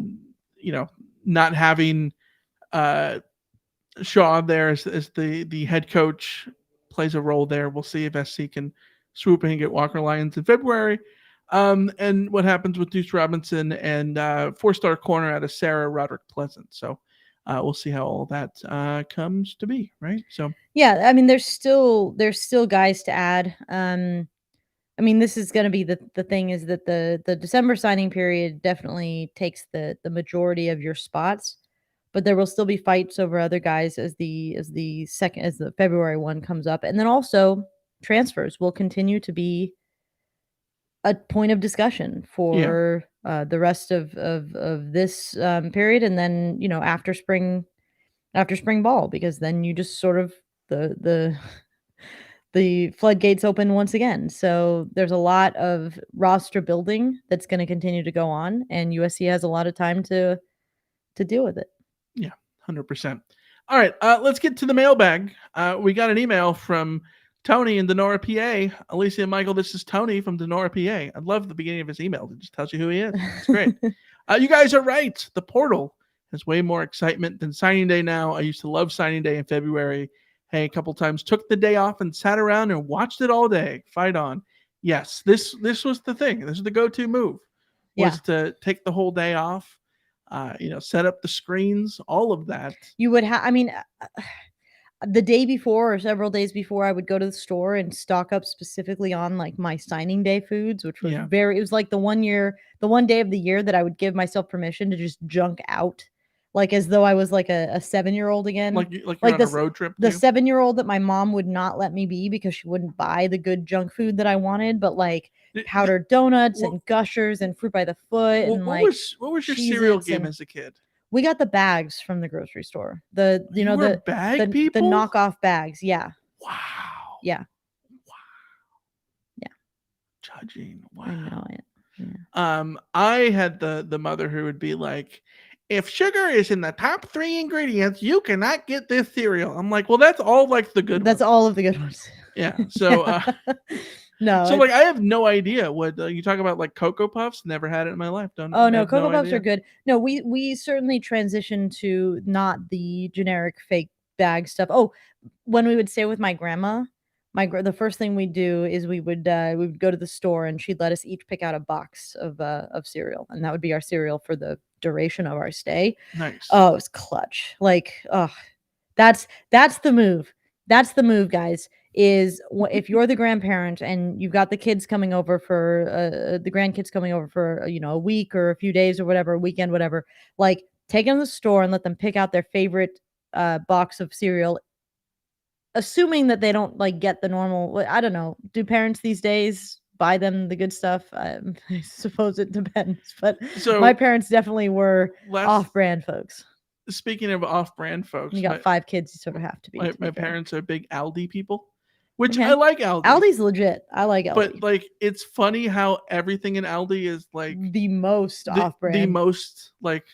having Shaw there as the head coach plays a role there. We'll see if SC can swoop in and get Walker Lyons in February. And what happens with Deuce Robinson and 4-star corner out of Sarah, Roderick Pleasant. So we'll see how all that comes to be, right? So yeah, I mean, there's still guys to add. I mean, this is going to be the thing is that the December signing period definitely takes the majority of your spots, but there will still be fights over other guys as the February one comes up, and then also transfers will continue to be a point of discussion for the rest of this period, and then after spring ball, because then you just sort of the floodgates open once again. So there's a lot of roster building that's going to continue to go on, and USC has a lot of time to deal with it. Yeah, 100%. All right, let's get to the mailbag. We got an email from Tony in Denora, PA. Alicia and Michael, this is Tony from Denora, PA. I love the beginning of his email. It just tells you who he is. It's great. You guys are right. The portal has way more excitement than signing day now. I used to love signing day in February. Hey, a couple times took the day off and sat around and watched it all day. Fight on. Yes, this was the thing. This is the go-to move. Was to take the whole day off. Set up the screens, all of that. You would have. I mean, the day before or several days before, I would go to the store and stock up specifically on like my signing day foods, which was it was like the one day of the year that I would give myself permission to just junk out. like as though I was like a 7-year-old again. Like you're Like on a this road trip the too. 7-year-old that my mom would not let me be because she wouldn't buy the good junk food that I wanted, but like powdered donuts What, and Gushers and fruit by the foot and like what was your cereal Cheez-Its, game and as a kid? we got the bags from the grocery store. The you You know were the bag the people? knockoff bags. Yeah. Wow. Yeah. Wow. Yeah. Judging. I know Wow. it. Yeah. I had the mother who would be like, if sugar is in the top 3 ingredients, you cannot get this cereal. I'm like, well, that's all like the good That's ones. all of the good ones. Yeah. So Yeah. No, so like I have no idea what you talk about, like Cocoa Puffs. Never had it in my life. Don't oh I no, have no Cocoa Puffs are idea. good. No, we certainly transitioned to not the generic fake bag stuff. Oh, when we would stay with my grandma, the first thing we'd do is we would go to the store and she'd let us each pick out a box of cereal, and that would be our cereal for the duration of our stay. Nice. Oh, it was clutch. Like, oh, that's the move. That's the move, guys. Is if you're the grandparent and you've got the kids coming over for the grandkids coming over for a week or a few days or whatever, a weekend, whatever. Like, take them to the store and let them pick out their favorite box of cereal, assuming that they don't like get the normal. I don't know. Do parents these days buy them the good stuff? I suppose it depends, but my So parents definitely were last off-brand folks. speaking of off-brand You folks, got 5 kids, you sort of have to be, to be my fair. parents are big Aldi people, which I Okay. like Aldi. Aldi's legit. I like But Aldi. like it's funny how everything in Aldi is like The most the off-brand. most like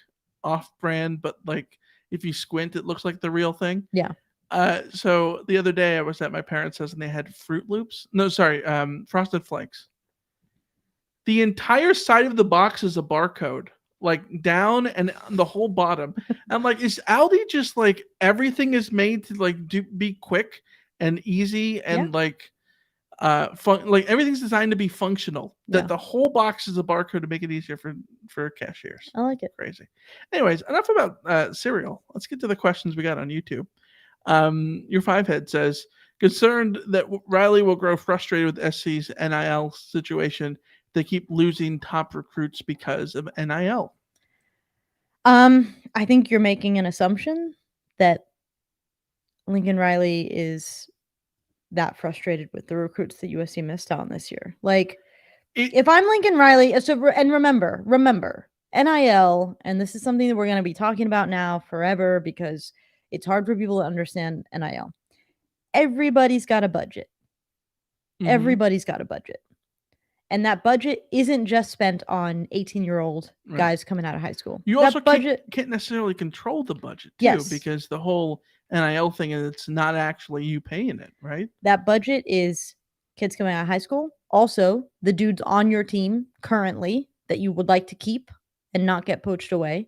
off-brand, but like if you squint, it looks like the real thing. Yeah. So the other day I was at my parents' house and they had Fruit Loops. No, sorry, Frosted Flakes. The entire side of the box is a barcode, like down and the whole bottom. I'm like, is Aldi just like everything is made to like be quick and easy Yeah. and like like everything's designed to be functional, that Yeah. the whole box is a barcode to make it easier for cashiers. I like it. Crazy. Anyways, enough about cereal. Let's get to the questions we got on YouTube. Your five head says, concerned that Riley will grow frustrated with SC's NIL situation. They keep losing top recruits because of NIL. I think you're making an assumption that Lincoln Riley is that frustrated with the recruits that USC missed on this year. Like, if I'm Lincoln Riley, and remember, NIL, and this is something that we're going to be talking about now forever because it's hard for people to understand NIL. Everybody's got a budget. Mhm. Everybody's got a budget. And that budget isn't just spent on 18-year-old Right. guys coming out of high school. You that also budget can't necessarily control the budget too, Yes. because the whole NIL thing is it's not actually you paying it, right? That budget is kids coming out of high school. Also, the dudes on your team currently that you would like to keep and not get poached away,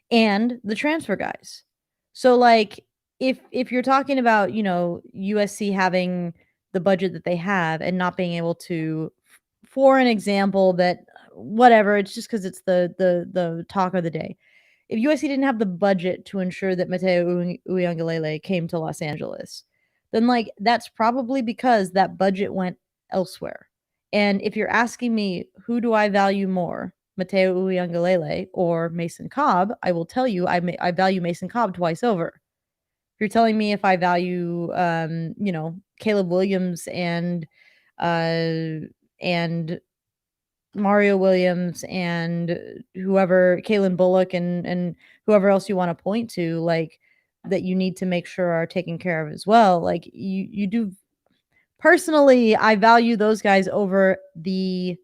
and the transfer guys. So like if you're talking about, USC having the budget that they have and not being able to, for an example that whatever, it's just because it's the talk of the day. If USC didn't have the budget to ensure that Mateo Uiagalelei came to Los Angeles, then like that's probably because that budget went elsewhere. And if you're asking me who do I value more, Mateo Uiagalelei or Mason Cobb, I will tell you I value Mason Cobb twice over. If you're telling me if I value Caleb Williams and Mario Williams and whoever, Kalen Bullock and whoever else you want to point to, like that you need to make sure are taken care of as well. Like you do. Personally, I value those guys over the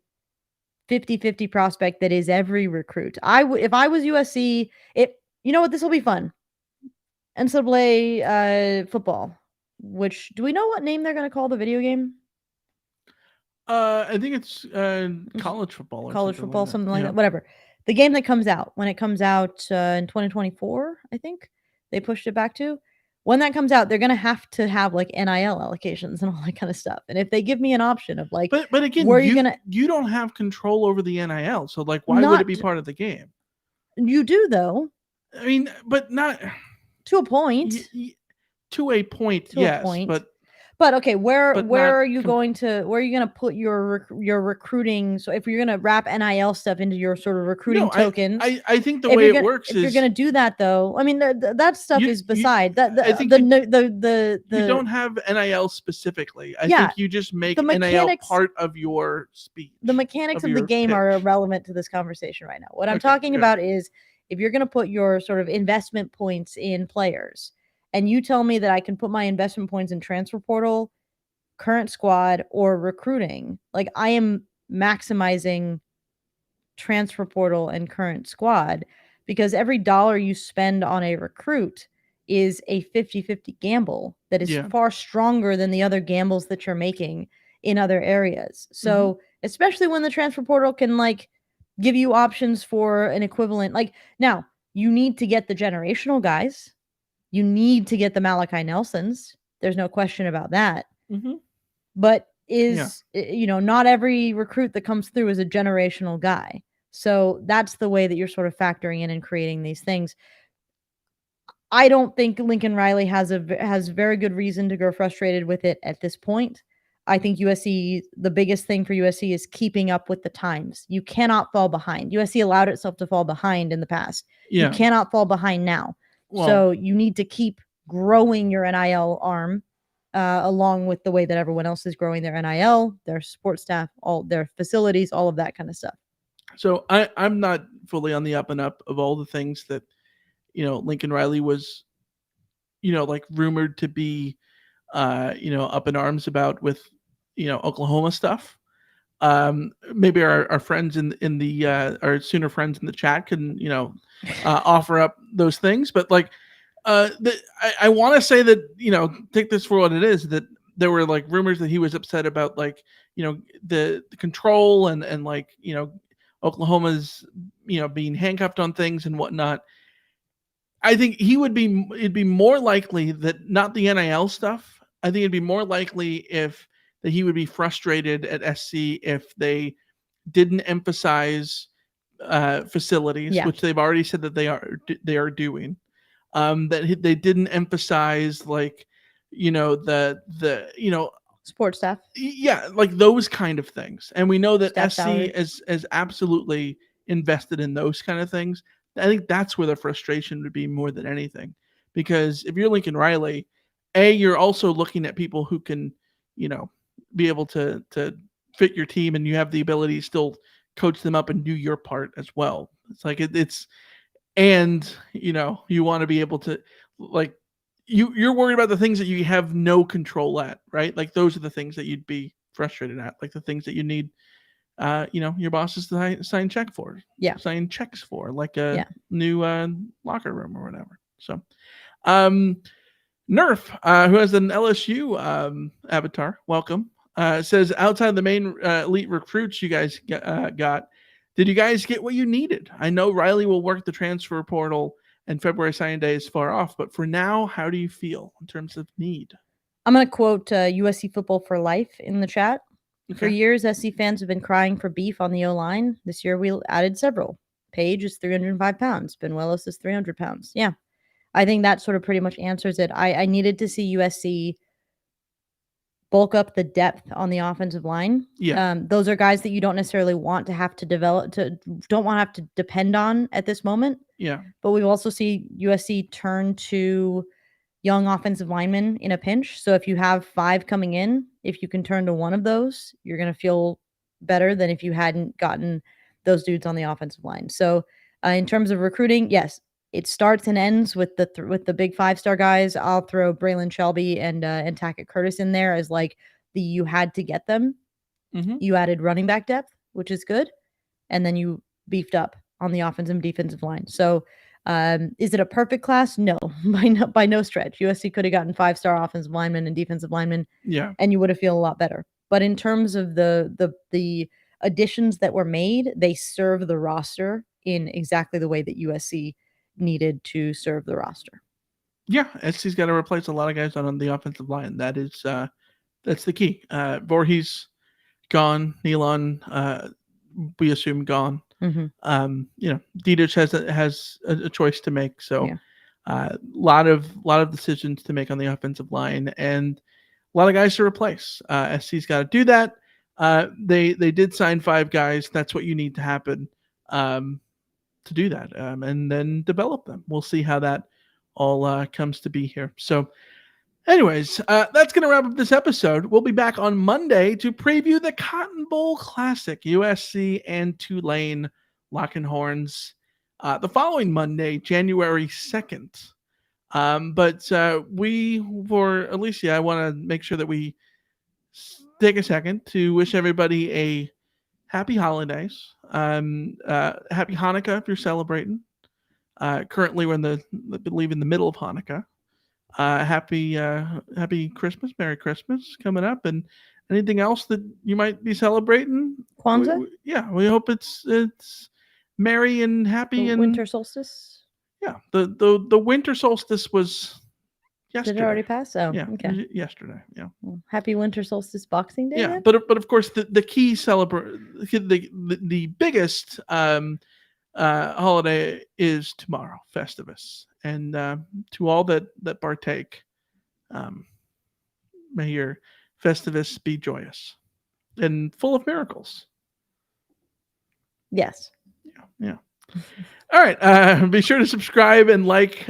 50-50 prospect that is every recruit. If I was USC, you know what, this will be fun. NCAA football. Which, do we know what name they're going to call the video game? I think it's college football. Or college football, like something like that. Whatever. The game that comes out when it comes out in 2024, I think they pushed it back to. When that comes out, they're gonna have to have like NIL allocations and all that kind of stuff. And if they give me an option of like, but again, where you don't have control over the NIL, so like, why would it be part of the game? You do though. I mean, but not to a point. To a point, yes, But okay, but where not are you going to where are you going to put your recruiting? So if you're going to wrap NIL stuff into your sort of recruiting no. tokens, I think the way it works if you're is gonna do that though, I mean that stuff is you beside that I think you you the don't have NIL specifically. I yeah, think you just the make NIL mechanics part of your the speech, mechanics of of the your game are pitch. irrelevant to this conversation right now. What I'm Okay, talking good. about is if you're gonna put your sort of investment points in players, and you tell me that I can put my investment points in transfer portal, current squad, or recruiting, like I am maximizing transfer portal and current squad because every dollar you spend on a recruit is a 50-50 gamble that is Yeah. far stronger than the other gambles that you're making in other areas. Hmm. So, especially when the transfer portal can like give you options for an equivalent like now, you need to get the generational guys. You need to get the Malachi Nelsons. There's no question about that. Hmm. But Yeah. not every recruit that comes through is a generational guy. So that's the way that you're sort of factoring in and creating these things. I don't think Lincoln Riley has very good reason to grow frustrated with it at this point. I think USC, the biggest thing for USC is keeping up with the times. You cannot fall behind. USC allowed itself to fall behind in the past. You Yeah. cannot fall behind now. Well, So you need to keep growing your NIL arm along with the way that everyone else is growing their NIL, their support staff, all their facilities, all of that kind of stuff. so I'm not fully on the up and up of all the things that Lincoln Riley was like rumored to be up in arms about with Oklahoma stuff. Maybe our friends in the our Sooner friends in the chat can offer up those things, but like I want to say that take this for what it is, that there were like rumors that he was upset about like the control and like Oklahoma's being handcuffed on things and whatnot. I think it'd be more likely that not the NIL stuff. I think it'd be more likely if that he would be frustrated at SC if they didn't emphasize facilities, Yeah. which they've already said that they are doing. That they didn't emphasize like the Support staff, yeah, like those kind of things. And we know that staff SC salary. is absolutely invested in those kind of things. I think that's where the frustration would be more than anything. Because if you're Lincoln Riley, you're also looking at people who can, you know, be able to fit your team, and you have the ability to still coach them up and do your part as well. It's like it's and you want to be able to like you're worried about the things that you have no control at, right? Like those are the things that you'd be frustrated at, like the things that you need your bosses to sign Yeah. sign checks for, like a Yeah. new locker room or whatever. So um Nerf, who has an LSU avatar, welcome. Says outside the main elite recruits you guys got, did you guys get what you needed? I know Riley will work the transfer portal and February signing day is far off, but for now, how do you feel in terms of need? I'm going to quote USC Football for Life in the chat. For Okay. years, SC fans have been crying for beef on the O line. This year, we added several. Page is 305 pounds. Benuelos is 300 pounds. Yeah. I think that sort of pretty much answers it. I needed to see USC bulk up the depth on the offensive line. Yeah. Those are guys that you don't necessarily want to have to don't want to have to depend on at this moment. Yeah. But we've also seen USC turn to young offensive linemen in a pinch. So if you have 5 coming in, if you can turn to one of those, you're going to feel better than if you hadn't gotten those dudes on the offensive line. So in terms of recruiting, yes, it starts and ends with the big 5-star guys. I'll throw Braylon Shelby and Tackett Curtis in there as like you had to get them. Mm-hmm. You added running back depth, which is good, and then you beefed up on the offensive and defensive line. So is it a perfect class? No, by no stretch. USC could have gotten 5-star offensive linemen and defensive linemen, Yeah. and you would have felt a lot better. But in terms of the additions that were made, they serve the roster in exactly the way that USC needed to serve the roster. Yeah, SC's got to replace a lot of guys on the offensive line. That's the key. Voorhees gone, Nealon we assume gone. Mm-hmm. Dietrich has a choice to make. So Yeah. lot of decisions to make on the offensive line, and a lot of guys to replace. SC's got to do that. They did sign 5 guys. That's what you need to happen to do that, and then develop them. We'll see how that all comes to be here. So, anyways, that's going to wrap up this episode. We'll be back on Monday to preview the Cotton Bowl Classic, USC and Tulane locking horns. The following Monday, January 2nd. But we, for Alicia, I want to make sure that we take a second to wish everybody a happy holidays. Happy Hanukkah if you're celebrating. Currently, we're I believe in the middle of Hanukkah. Happy Christmas, Merry Christmas coming up, and anything else that you might be celebrating. Kwanzaa? We hope it's merry and happy. And winter solstice. Yeah, the winter solstice was yesterday. Did it already pass? Oh, yeah, okay. Yesterday. Yeah. Well, happy winter solstice Boxing Day. Yeah, then? but of course the key the biggest holiday is tomorrow, Festivus, and to all that partake, may your Festivus be joyous and full of miracles. Yes. Yeah. All right. Be sure to subscribe and like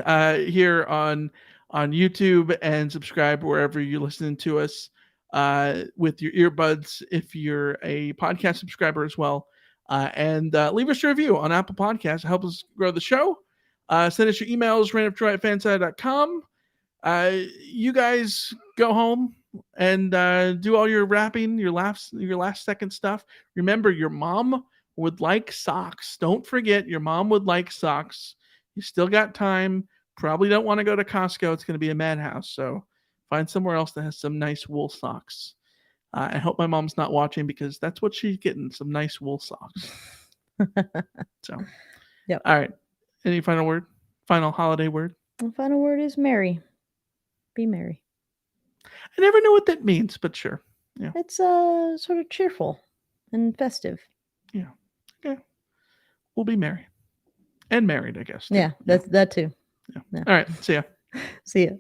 here on YouTube, and subscribe wherever you're listening to us with your earbuds if you're a podcast subscriber as well. And leave us a review on Apple Podcasts. Help us grow the show. Send us your emails, randomtrue@fanside.com. You guys go home and do all your rapping, your last second stuff. Remember, your mom would like socks. Don't forget, your mom would like socks. You still got time. Probably don't want to go to Costco. It's going to be a madhouse. So find somewhere else that has some nice wool socks. I hope my mom's not watching, because that's what she's getting, some nice wool socks. So, yep. All right. Any final word? Final holiday word? The final word is merry. Be merry. I never know what that means, but sure. Yeah. It's sort of cheerful and festive. Yeah. Okay. We'll be merry. And married, I guess. Too. Yeah, that too. Yeah. All right. See ya. See ya.